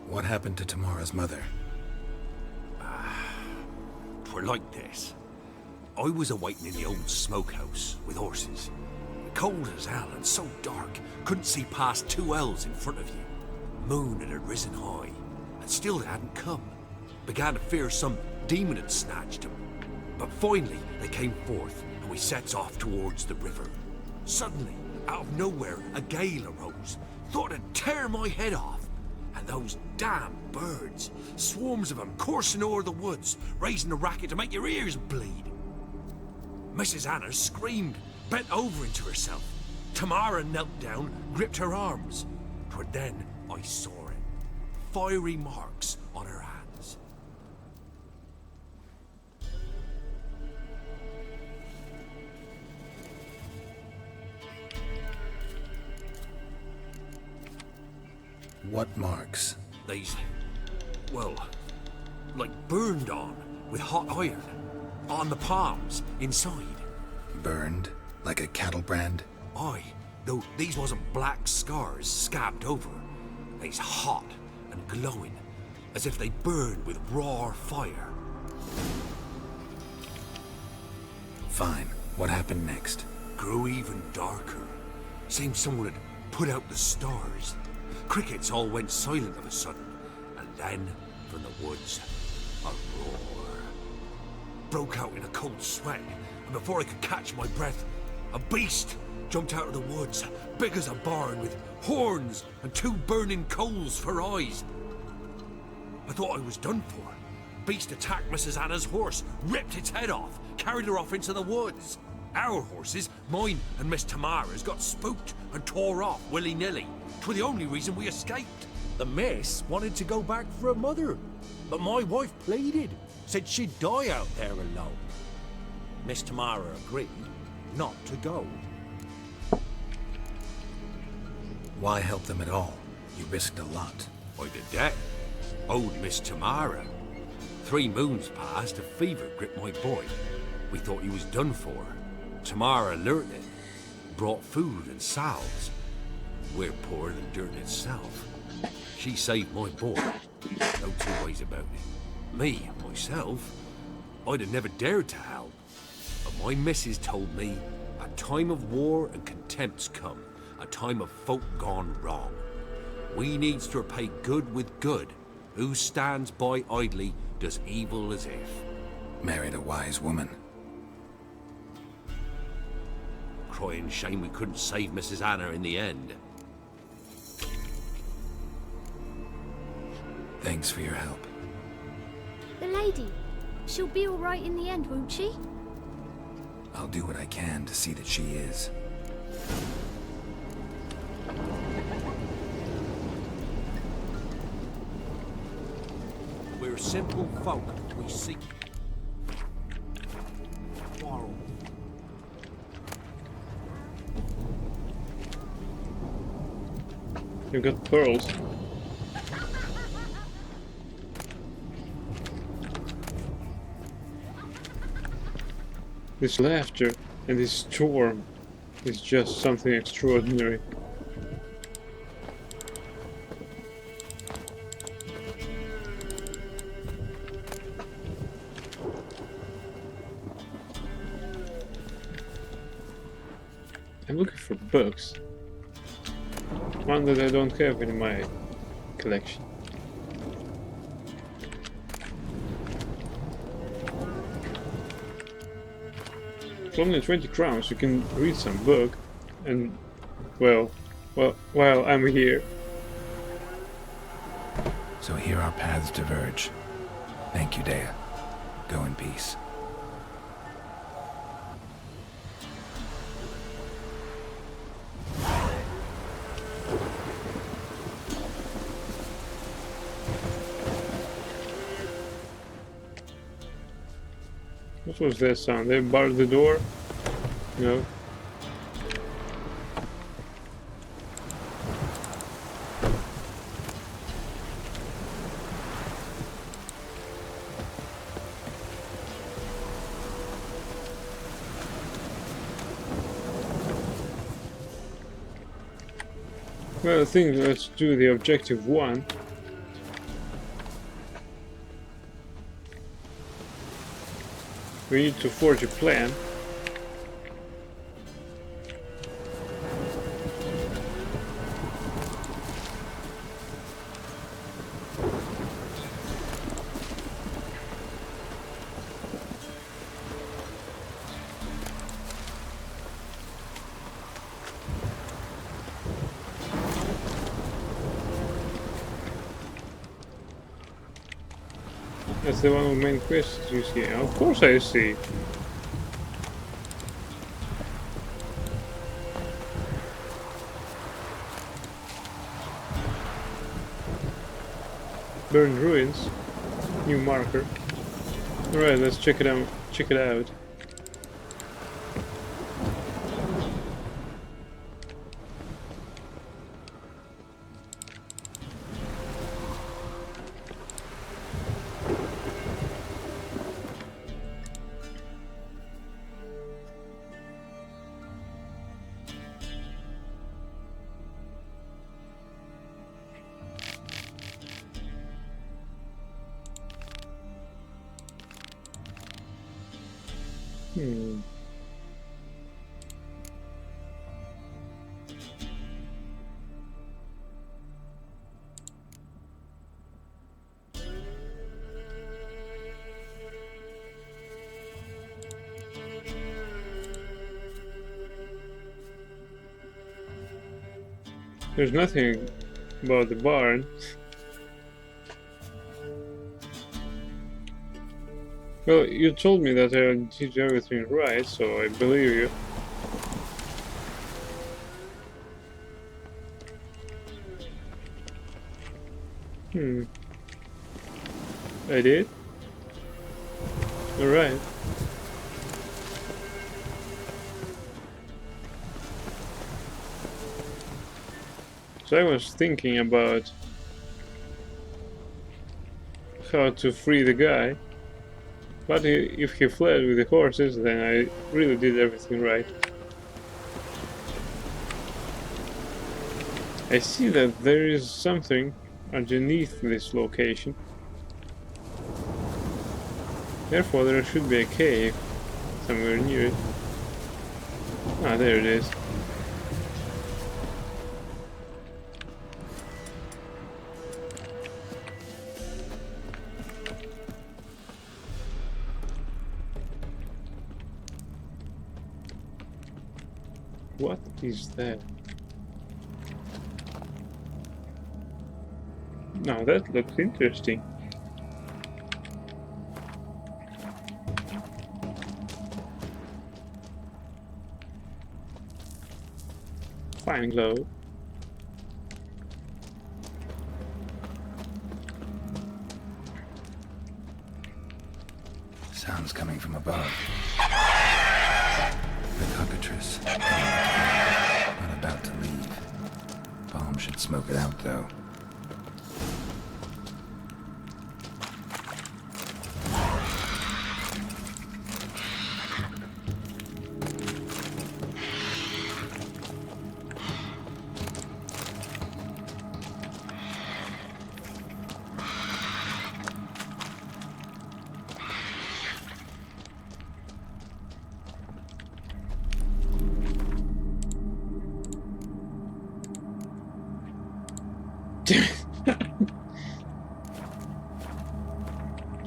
What happened to Tamara's mother? 'Twere like this. I was awaiting in the old smokehouse with horses. Cold as hell and so dark, couldn't see past 2 ells in front of you. Moon had risen high, and still they hadn't come. Began to fear some demon had snatched them. But finally they came forth, and we sets off towards the river. Suddenly, out of nowhere, a gale arose. Thought it'd tear my head off. And those damn birds, swarms of them coursing o'er the woods, raising a racket to make your ears bleed. Mrs. Anna screamed, bent over into herself. Tamara knelt down, gripped her arms. 'Twere then I saw it. Fiery marks on her hands. What marks? These, well, like burned on with hot iron. On the palms, inside. Burned? Like a cattle brand? Aye, though these wasn't black scars scabbed over. They's hot and glowing, as if they burned with raw fire. Fine. What happened next? Grew even darker. Seemed someone had put out the stars. Crickets all went silent of a sudden, and then, from the woods, a roar. Broke out in a cold sweat, and before I could catch my breath, a beast jumped out of the woods, big as a barn, with horns and 2 burning coals for eyes. I thought I was done for. Beast attacked Mrs. Anna's horse, ripped its head off, carried her off into the woods. Our horses, mine and Miss Tamara's, got spooked and tore off willy-nilly. 'Twere the only reason we escaped. The miss wanted to go back for her mother, but my wife pleaded, said she'd die out there alone. Miss Tamara agreed not to go. Why help them at all? You risked a lot. I did that. Owed Miss Tamara. 3 moons passed, a fever gripped my boy. We thought he was done for. Tamara alerted, brought food and salves. We're poorer than dirt itself. She saved my boy. No 2 ways about it. Me, myself, I'd have never dared to help. But my missus told me a time of war and contempt's come. A time of folk gone wrong. We needs to repay good with good. Who stands by idly does evil as if. Married a wise woman. Crying shame we couldn't save Mrs. Anna in the end. Thanks for your help. The lady. She'll be all right in the end, won't she? I'll do what I can to see that she is. We're simple folk. We seek quarrel. You got pearls. This laughter and this storm is just something extraordinary. I'm looking for books. One that I don't have in my collection. For only 20 crowns you can read some book and well, while I'm here. So here our paths diverge. Thank you, Dea. Go in peace. What was that sound? They barred the door? No. Well, I think let's do the objective 1. We need to forge a plan. That's the one with main quests you see. Of course I see. Burned ruins. New marker. Alright, let's check it out. Check it out. There's nothing about the barn. Well, you told me that I did everything right, so I believe you. I did? Alright. So I was thinking about how to free the guy, but if he fled with the horses, then I really did everything right. I see that there is something underneath this location. Therefore, there should be a cave somewhere near it. Ah, there it is. What is that? Now that looks interesting. Fine glow. Sounds coming from above. The cockatrice. Not about to leave. Bomb should smoke it out, though.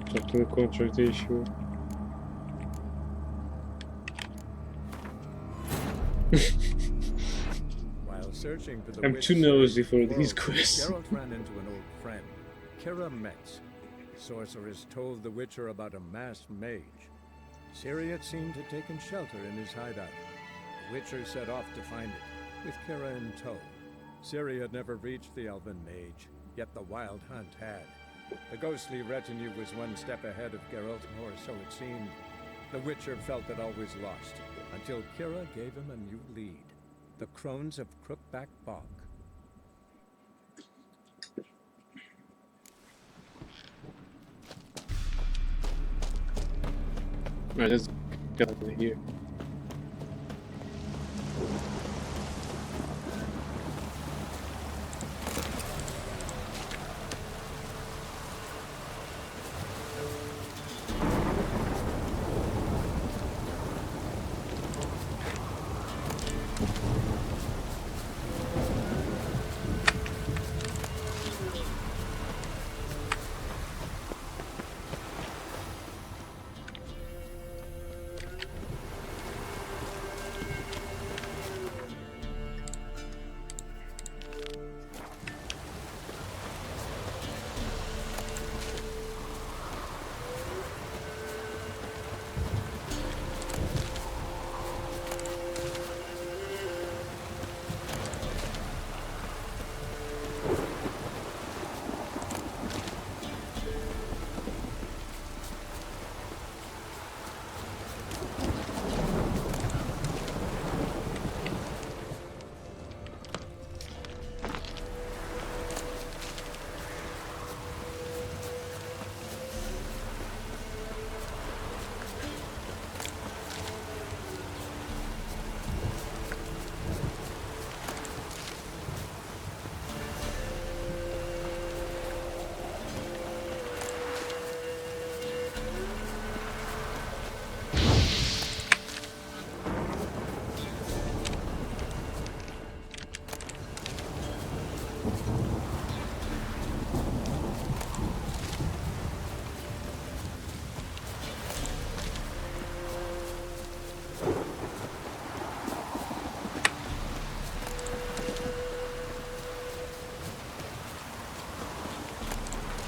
Talk to the contract issue. While searching for the I'm witch too nosy for Ciri these Thorald, quests. Geralt ran into an old friend, Kira Metz. The sorceress told the Witcher about a masked mage. Ciri had seemed to have taken shelter in his hideout. The Witcher set off to find it, with Kira in tow. Ciri had never reached the elven mage, yet the wild hunt had. The ghostly retinue was one step ahead of Geralt, or so it seemed. The Witcher felt that all was lost, until Kira gave him a new lead. The Crones of Crookback Bog. Right, let's get out of here.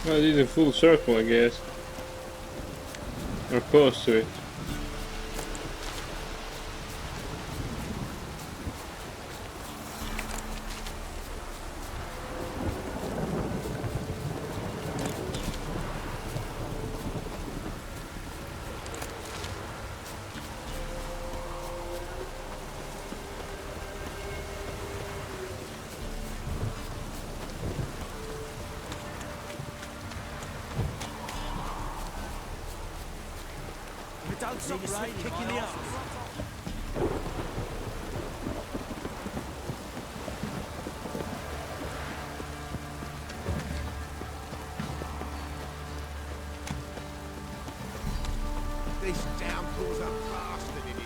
Well, I did a full circle, I guess. Or close to it. Don't stop raining, kicking the arse. This downpour's a bastard, it is.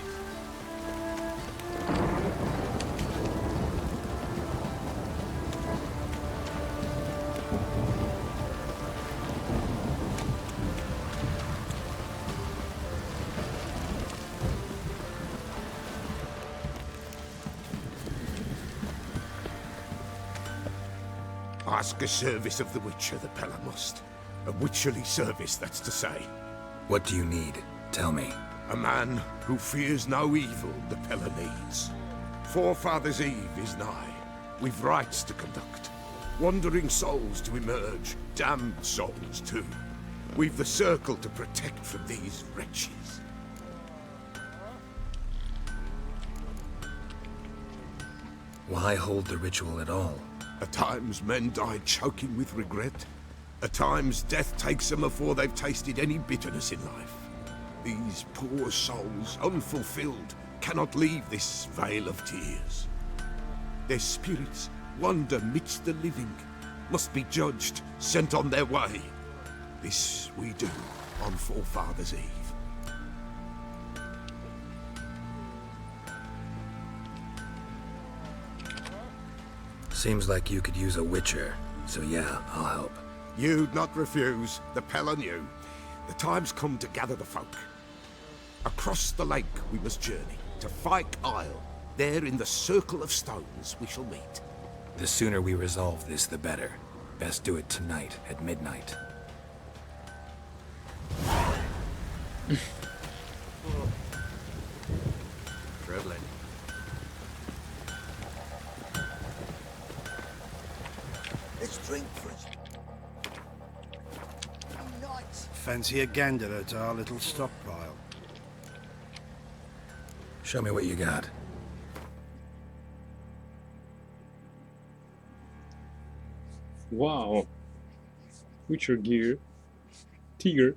Ask a service of the Witcher, the Pella must. A witcherly service, that's to say. What do you need? Tell me. A man who fears no evil the Pella needs. Forefathers' Eve is nigh. We've rites to conduct. Wandering souls to emerge. Damned souls, too. We've the circle to protect from these wretches. Why hold the ritual at all? At times men die choking with regret. At times death takes them before they've tasted any bitterness in life. These poor souls, unfulfilled, cannot leave this vale of tears. Their spirits wander midst the living, must be judged, sent on their way. This we do on Forefathers' Eve. Seems like you could use a witcher, so yeah, I'll help. You'd not refuse, the Pella knew. The time's come to gather the folk. Across the lake we must journey, to Fyke Isle. There in the Circle of Stones we shall meet. The sooner we resolve this, the better. Best do it tonight, at midnight. Traveling. Let's drink first. Nice. Fancy a gander at our little stockpile. Show me what you got. Wow. Witcher gear. Tiger.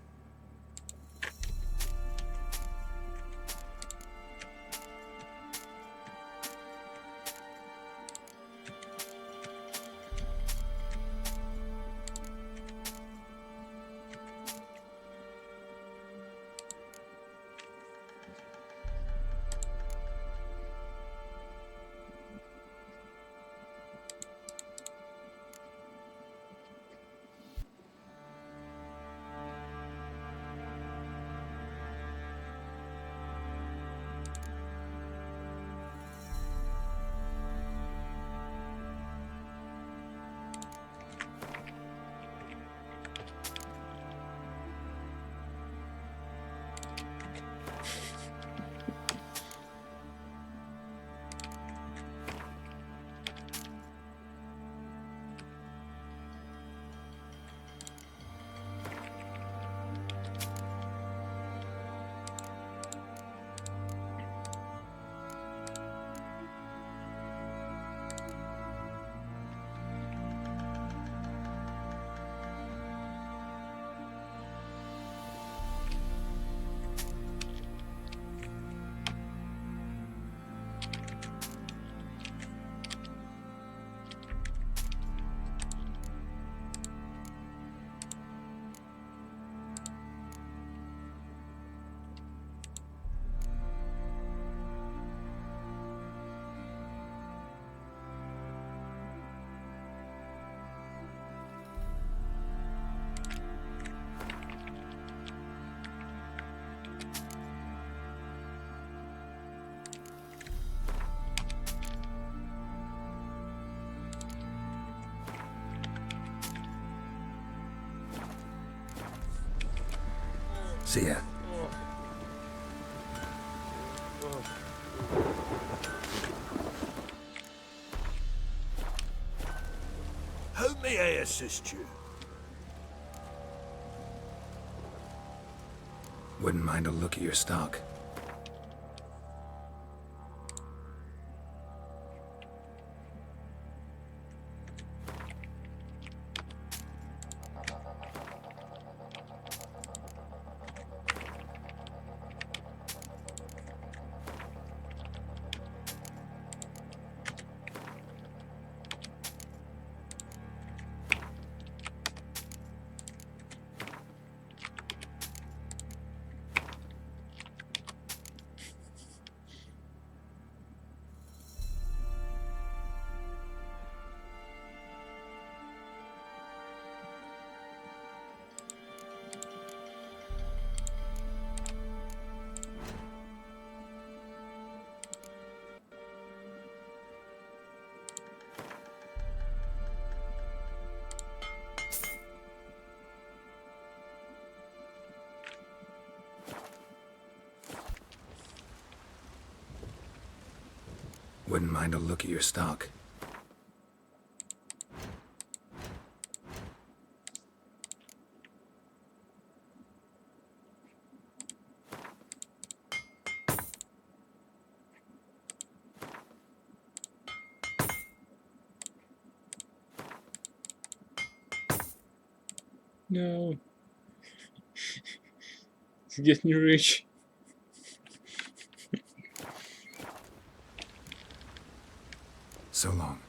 See ya. How may I assist you? Wouldn't mind a look at your stock. Wouldn't mind a look at your stock. No. It's getting rich. So long.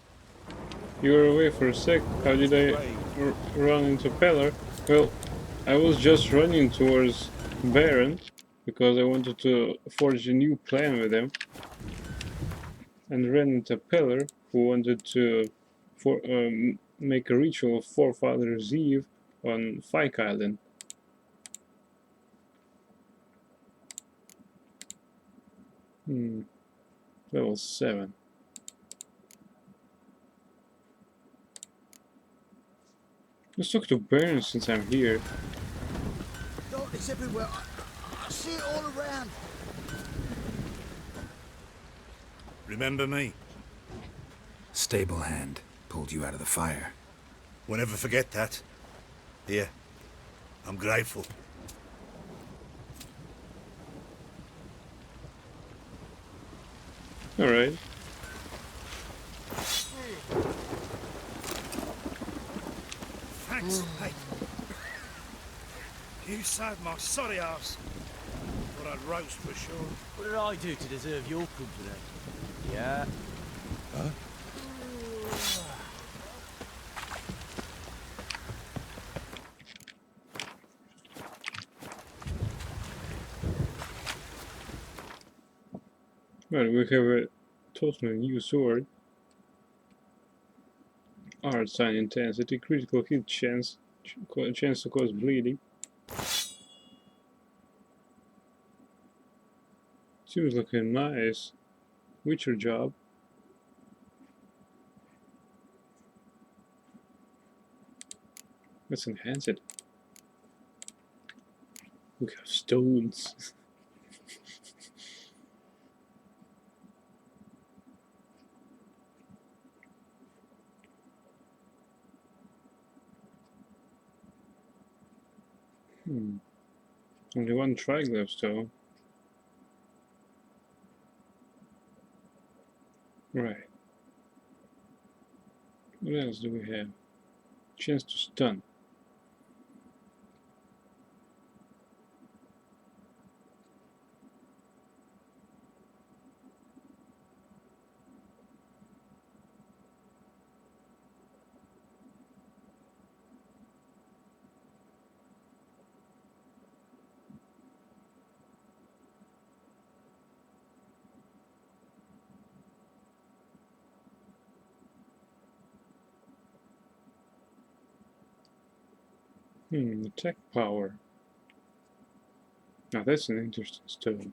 You were away for a sec. How did I run into Pellar? Well, I was just running towards Baron because I wanted to forge a new plan with him, and ran into Pellar, who wanted to make a ritual of Forefather's Eve on Fyke Island. Level 7. Let's talk to Baron since I'm here. Darkness everywhere. I see it all around. Remember me? Stable hand pulled you out of the fire. Won't ever forget that. Here, I'm grateful. All right. Thanks, mate. You saved my sorry ass. Thought I'd roast for sure. What did I do to deserve your company? Yeah. Huh? Well, we have a totally new sword. Art sign intensity, critical hit chance, chance to cause bleeding. Seems like a nice Witcher job. Let's enhance it. We have stones. Only one triglyph though. Right. What else do we have? Chance to stun. Attack power. Now that's an interesting stone.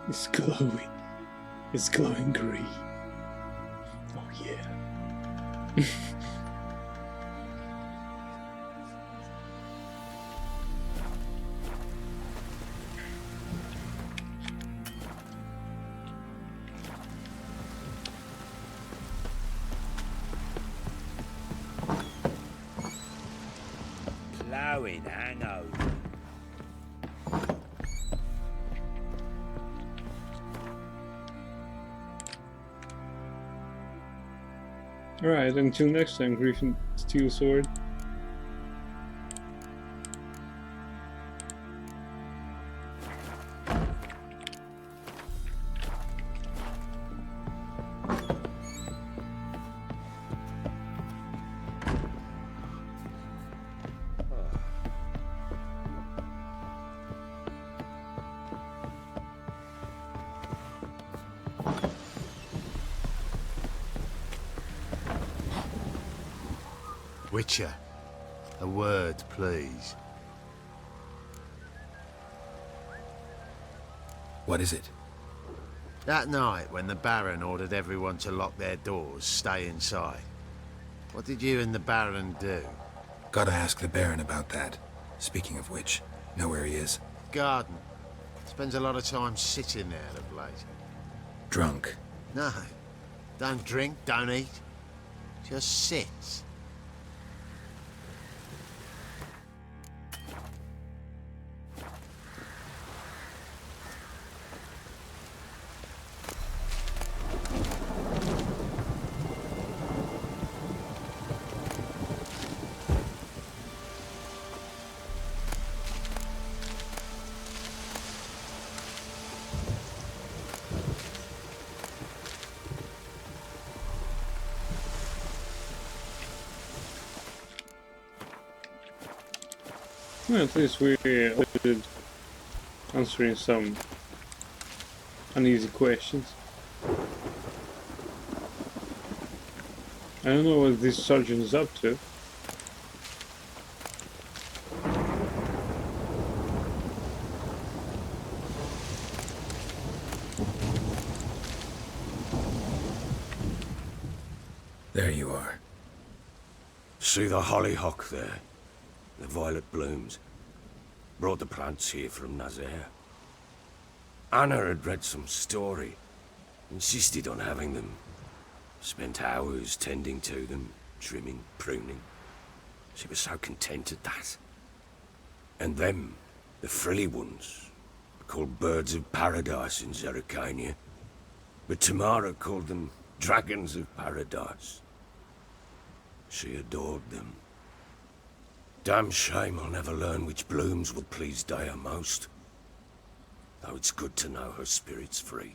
It's glowing. It's glowing green. Oh yeah. Plowing hangover. Alright, until next time, Griffin Steel Sword. Witcher, a word, please. What is it? That night when the Baron ordered everyone to lock their doors, stay inside. What did you and the Baron do? Gotta ask the Baron about that. Speaking of which, know where he is? Garden. Spends a lot of time sitting there of late. Drunk. No. Don't drink, don't eat. Just sits. Well, at least we avoided answering some uneasy questions. I don't know what this sergeant is up to. There you are. See the hollyhock there? The violet blooms. Brought the plants here from Nazaire. Anna had read some story. Insisted on having them. Spent hours tending to them, trimming, pruning. She was so content at that. And them, the frilly ones, called birds of paradise in Zerrikania. But Tamara called them dragons of paradise. She adored them. Damn shame I'll never learn which blooms would please Dea most. Though it's good to know her spirit's free.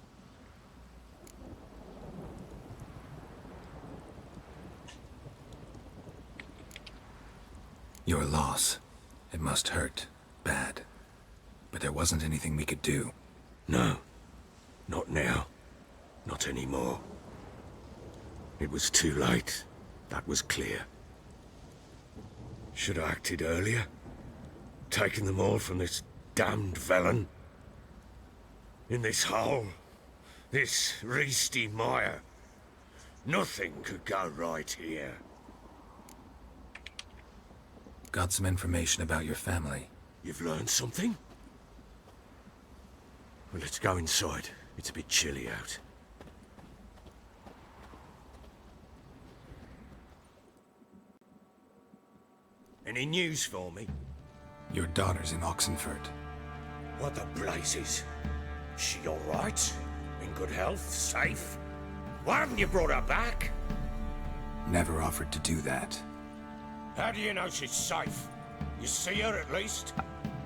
Your loss. It must hurt. Bad. But there wasn't anything we could do. No. Not now. Not anymore. It was too late. That was clear. Should have acted earlier. Taken them all from this damned Velen. In this hole. This Reesty mire. Nothing could go right here. Got some information about your family. You've learned something? Well, let's go inside. It's a bit chilly out. Any news for me? Your daughter's in Oxenfurt. What the blazes? She all right? In good health? Safe? Why haven't you brought her back? Never offered to do that. How do you know she's safe? You see her at least?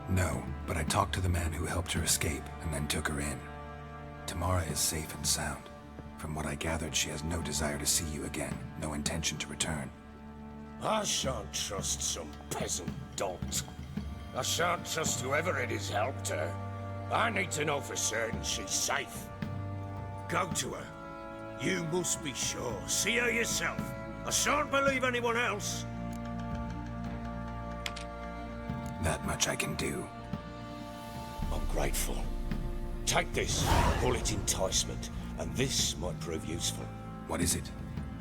No, but I talked to the man who helped her escape and then took her in. Tamara is safe and sound. From what I gathered, she has no desire to see you again, no intention to return. I shan't trust some peasant dolt. I shan't trust whoever it is helped her. I need to know for certain she's safe. Go to her. You must be sure. See her yourself. I shan't believe anyone else. That much I can do. I'm grateful. Take this. Call it enticement. And this might prove useful. What is it?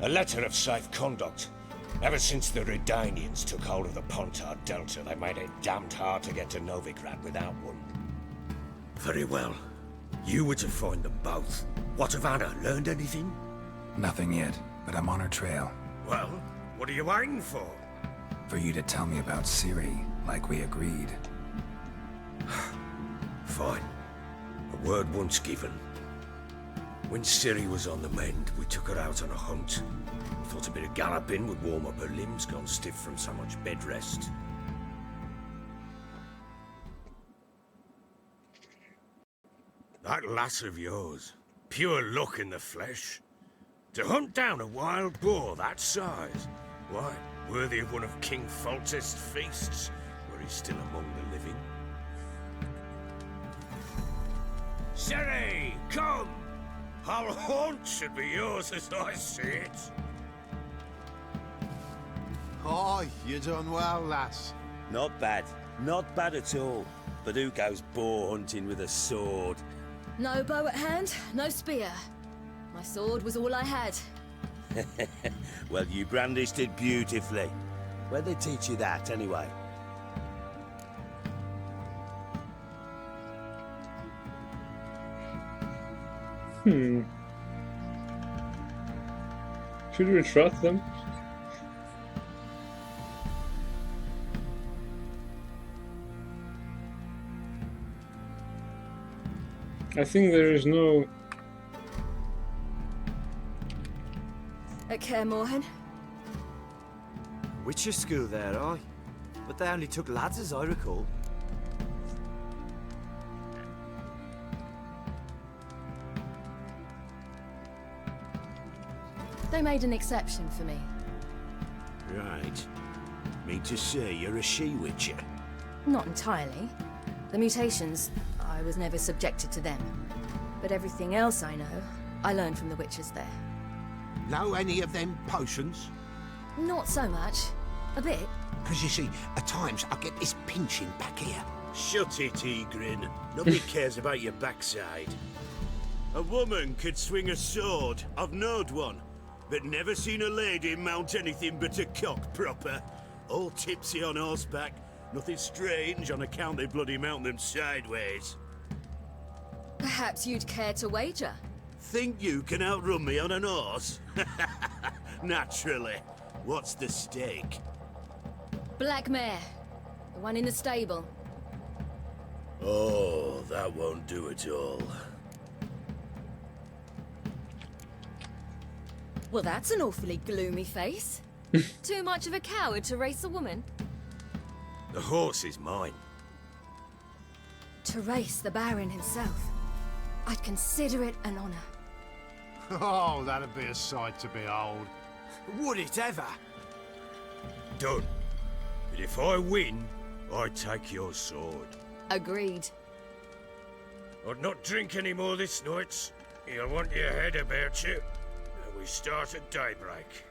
A letter of safe conduct. Ever since the Redanians took hold of the Pontar Delta, they made it damned hard to get to Novigrad without one. Very well. You were to find them both. What of Anna? Learned anything? Nothing yet, but I'm on her trail. Well, what are you waiting for? For you to tell me about Ciri, like we agreed. Fine. A word once given. When Ciri was on the mend, we took her out on a hunt. Thought a bit of galloping would warm up her limbs, gone stiff from so much bed rest. That lass of yours, pure luck in the flesh. To hunt down a wild boar that size, why, worthy of one of King Foltest's feasts, where he's still among the living. Ciri, come! Our haunt should be yours as I see it. Aye, you done well, lass. Not bad. Not bad at all. But who goes boar hunting with a sword? No bow at hand, no spear. My sword was all I had. Well, you brandished it beautifully. Where'd they teach you that, anyway? Should we trust them? I think there is no... At Kaer Morhen? Witcher school there, aye. But they only took lads, as I recall. They made an exception for me. Right. Mean to say you're a she-witcher? Not entirely. The mutations, I was never subjected to them. But everything else I know, I learned from the witches there. Know any of them potions? Not so much. A bit. Because you see, at times I get this pinching back here. Shut it, Egrin. Nobody cares about your backside. A woman could swing a sword. I've knowed one. But never seen a lady mount anything but a cock proper. All tipsy on horseback. Nothing strange on account they bloody mount them sideways. Perhaps you'd care to wager? Think you can outrun me on an horse? Naturally. What's the stake? Black mare. The one in the stable. Oh, that won't do at all. Well, that's an awfully gloomy face. Too much of a coward to race a woman? The horse is mine. To race the Baron himself. I'd consider it an honor. Oh, that'd be a sight to behold. Would it ever? Done. But if I win, I take your sword. Agreed. I'd not drink any more this night. You'll want your head about you. And we start at daybreak.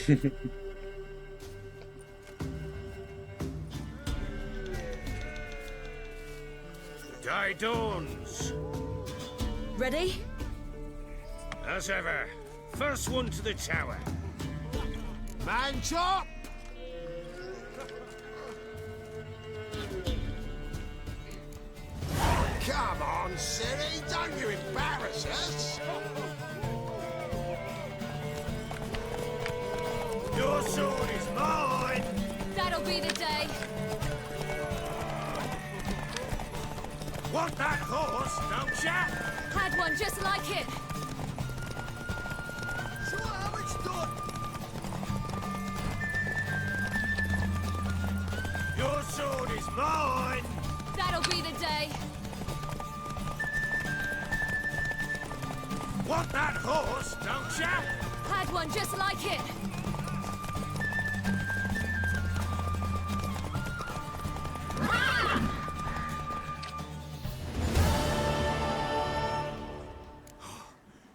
The day dawns. Ready? As ever, first one to the tower. Man chop! Come on, Ciri, don't you embarrass us! Your sword is mine! That'll be the day. Want that horse, don't ya? Had one just like it. So how it's done? Your sword is mine! That'll be the day. Want that horse, don't ya? Had one just like it.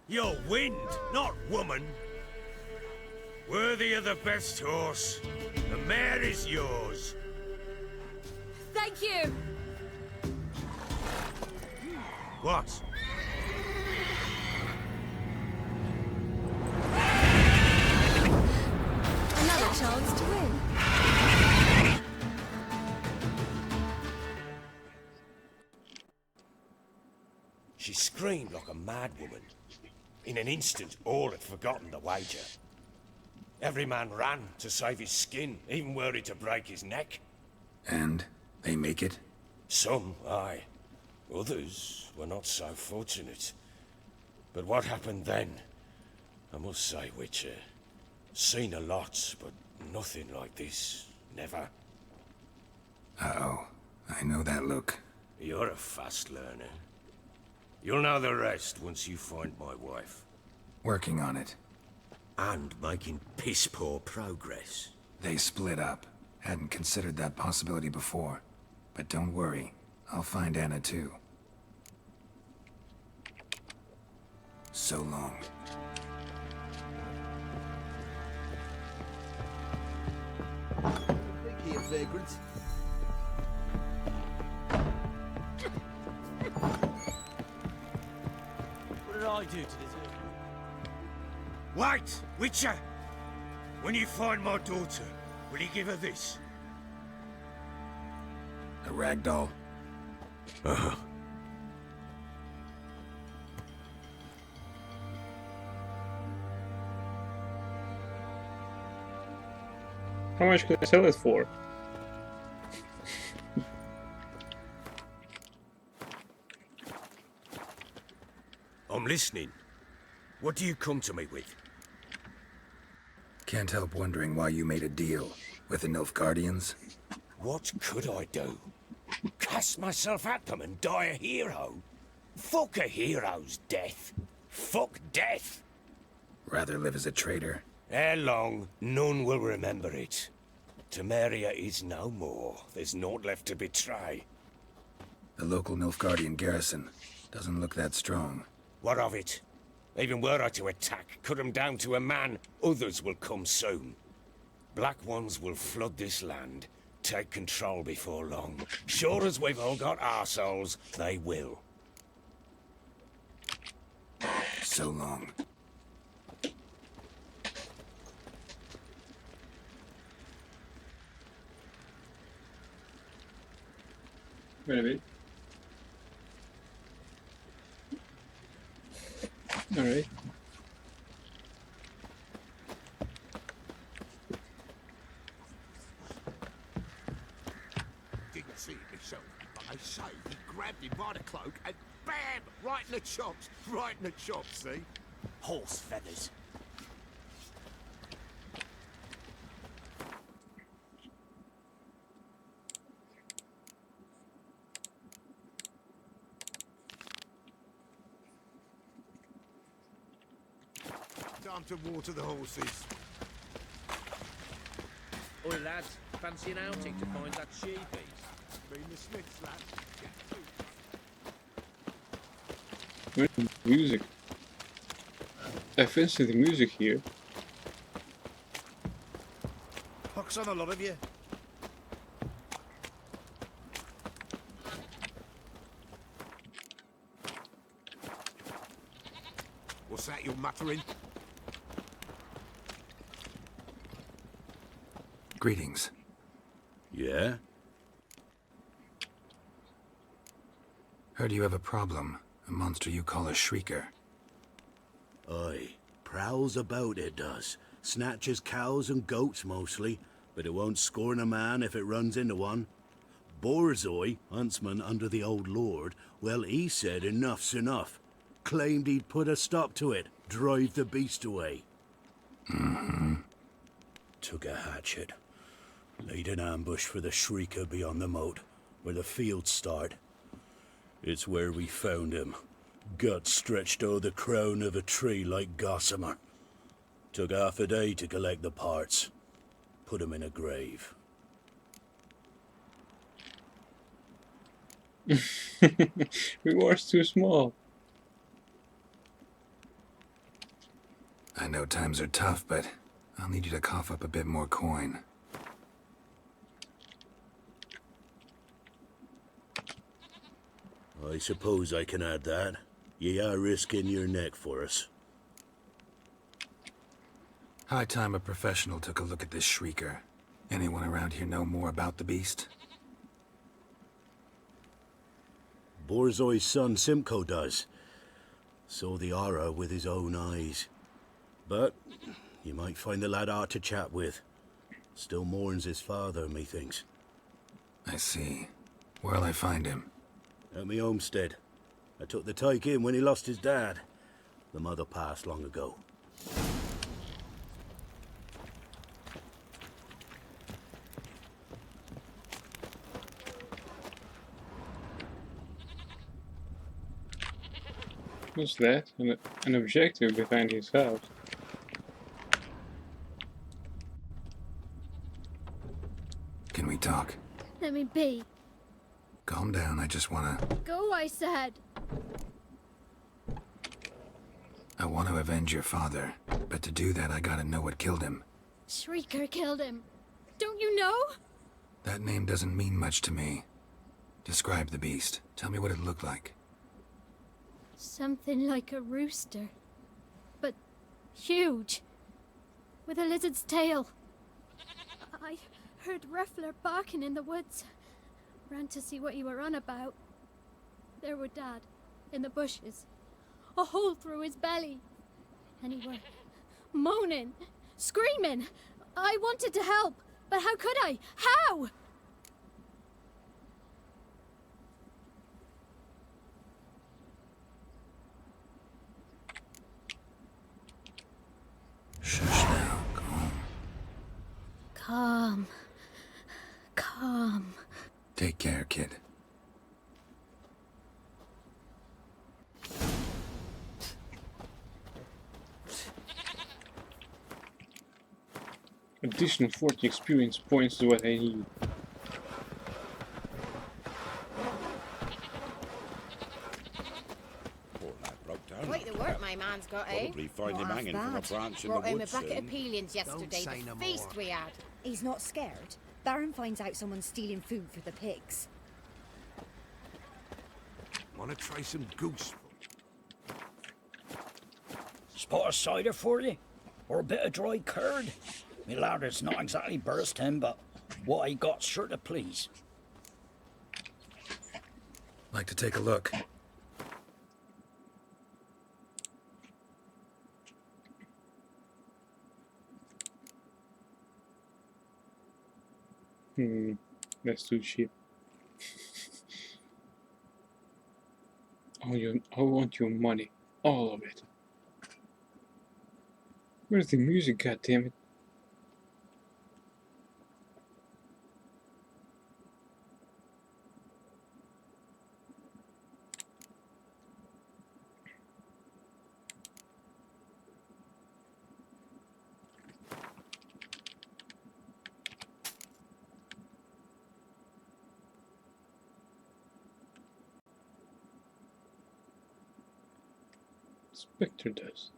You're wind, not woman. Worthy of the best horse. The mare is yours. Thank you. What? Another chance to win. She screamed like a madwoman. In an instant, all had forgotten the wager. Every man ran to save his skin, even were it to break his neck. And they make it? Some, aye. Others were not so fortunate. But what happened then? I must say, Witcher, seen a lot, but nothing like this. Never. Uh-oh. I know that look. You're a fast learner. You'll know the rest once you find my wife. Working on it. And making piss-poor progress. They split up. Hadn't considered that possibility before. But don't worry. I'll find Anna too. So long. Think here, vagrant. What did I do to deserve it? Wait, Witcher! When you find my daughter, will you give her this? A ragdoll. Uh-huh. How much can I sell it for? I'm listening. What do you come to me with? Can't help wondering why you made a deal with the Nilfgaardians. What could I do? Cast myself at them and die a hero? Fuck a hero's death. Fuck death. Rather live as a traitor. Ere long, none will remember it. Temeria is no more. There's naught left to betray. The local Nilfgaardian garrison doesn't look that strong. What of it? Even were I to attack, cut them down to a man, others will come soon. Black Ones will flood this land, take control before long. Sure as we've all got arseholes, they will. So long. Wait a minute. Alright. Didn't see it myself, but I say he grabbed him by the cloak and bam! Right in the chops. Right in the chops, see? Horse feathers. Time to water the horses. Oi, lads, fancy an outing to find that she-beast? Been the Smiths, lad. Where's the music? I fancy the music here. Pox on a lot of you. What's that you're muttering? Greetings. Yeah? Heard you have a problem. A monster you call a Shrieker. Aye. Prowls about, it does. Snatches cows and goats mostly, but it won't scorn a man if it runs into one. Borzoi, huntsman under the old lord, well, he said enough's enough. Claimed he'd put a stop to it, drive the beast away. Mm-hmm. Took a hatchet. Laid an ambush for the Shrieker beyond the moat, where the fields start. It's where we found him. Gut stretched o'er the crown of a tree like gossamer. Took half a day to collect the parts. Put him in a grave. Reward's too small. I know times are tough, but I'll need you to cough up a bit more coin. I suppose I can add that. Ye are risking your neck for us. High time a professional took a look at this Shrieker. Anyone around here know more about the beast? Borzoi's son Simcoe does. Saw the aura with his own eyes. But you might find the lad hard to chat with. Still mourns his father, methinks. I see. Where'll I find him? At me homestead. I took the tyke in when he lost his dad. The mother passed long ago. What's that? An objective behind his house. Can we talk? Let me be. Calm down, I just wanna... Go, I said. I want to avenge your father, but to do that I gotta know what killed him. Shrieker killed him. Don't you know? That name doesn't mean much to me. Describe the beast. Tell me what it looked like. Something like a rooster. But huge. With a lizard's tail. I heard Ruffler barking in the woods. Ran to see what you were on about. There were Dad, in the bushes. A hole through his belly. And he were moaning, screaming. I wanted to help, but how could I? How? Shush now, Calm. Calm. Take care, kid. Additional 40 experience points is what I need. Quite the work my man's got, eh? Probably find him hanging from a branch in the Brought him a woods bucket soon. of peelings yesterday. say The no feast more. we had. He's not scared. Baron finds out someone's stealing food for the pigs. Wanna try some goose? Spot of cider for you? Or a bit of dry curd? Me lad, it's not exactly bursting, but what I got's sure to please. Like to take a look. That's too cheap. I want your money. All of it. Where's the music, goddammit? Spectre does.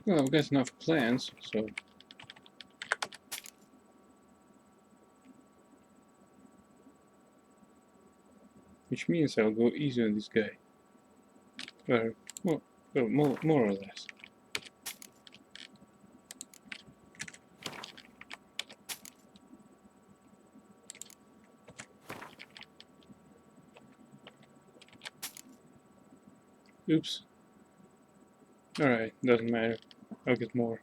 Well, I've got enough plans, so... Which means I'll go easy on this guy. Or, more or less. Oops. Alright, doesn't matter. I'll get more.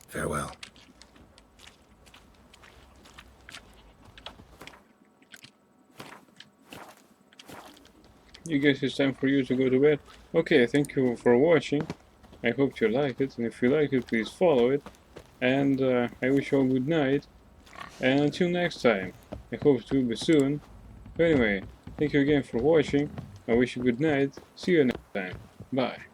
Farewell. You guys, it's time for you to go to bed. Okay, thank you for watching. I hope you like it, and if you like it, please follow it. And I wish you all good night. And until next time, I hope it will be soon. But anyway, thank you again for watching. I wish you good night. See you next time. Bye.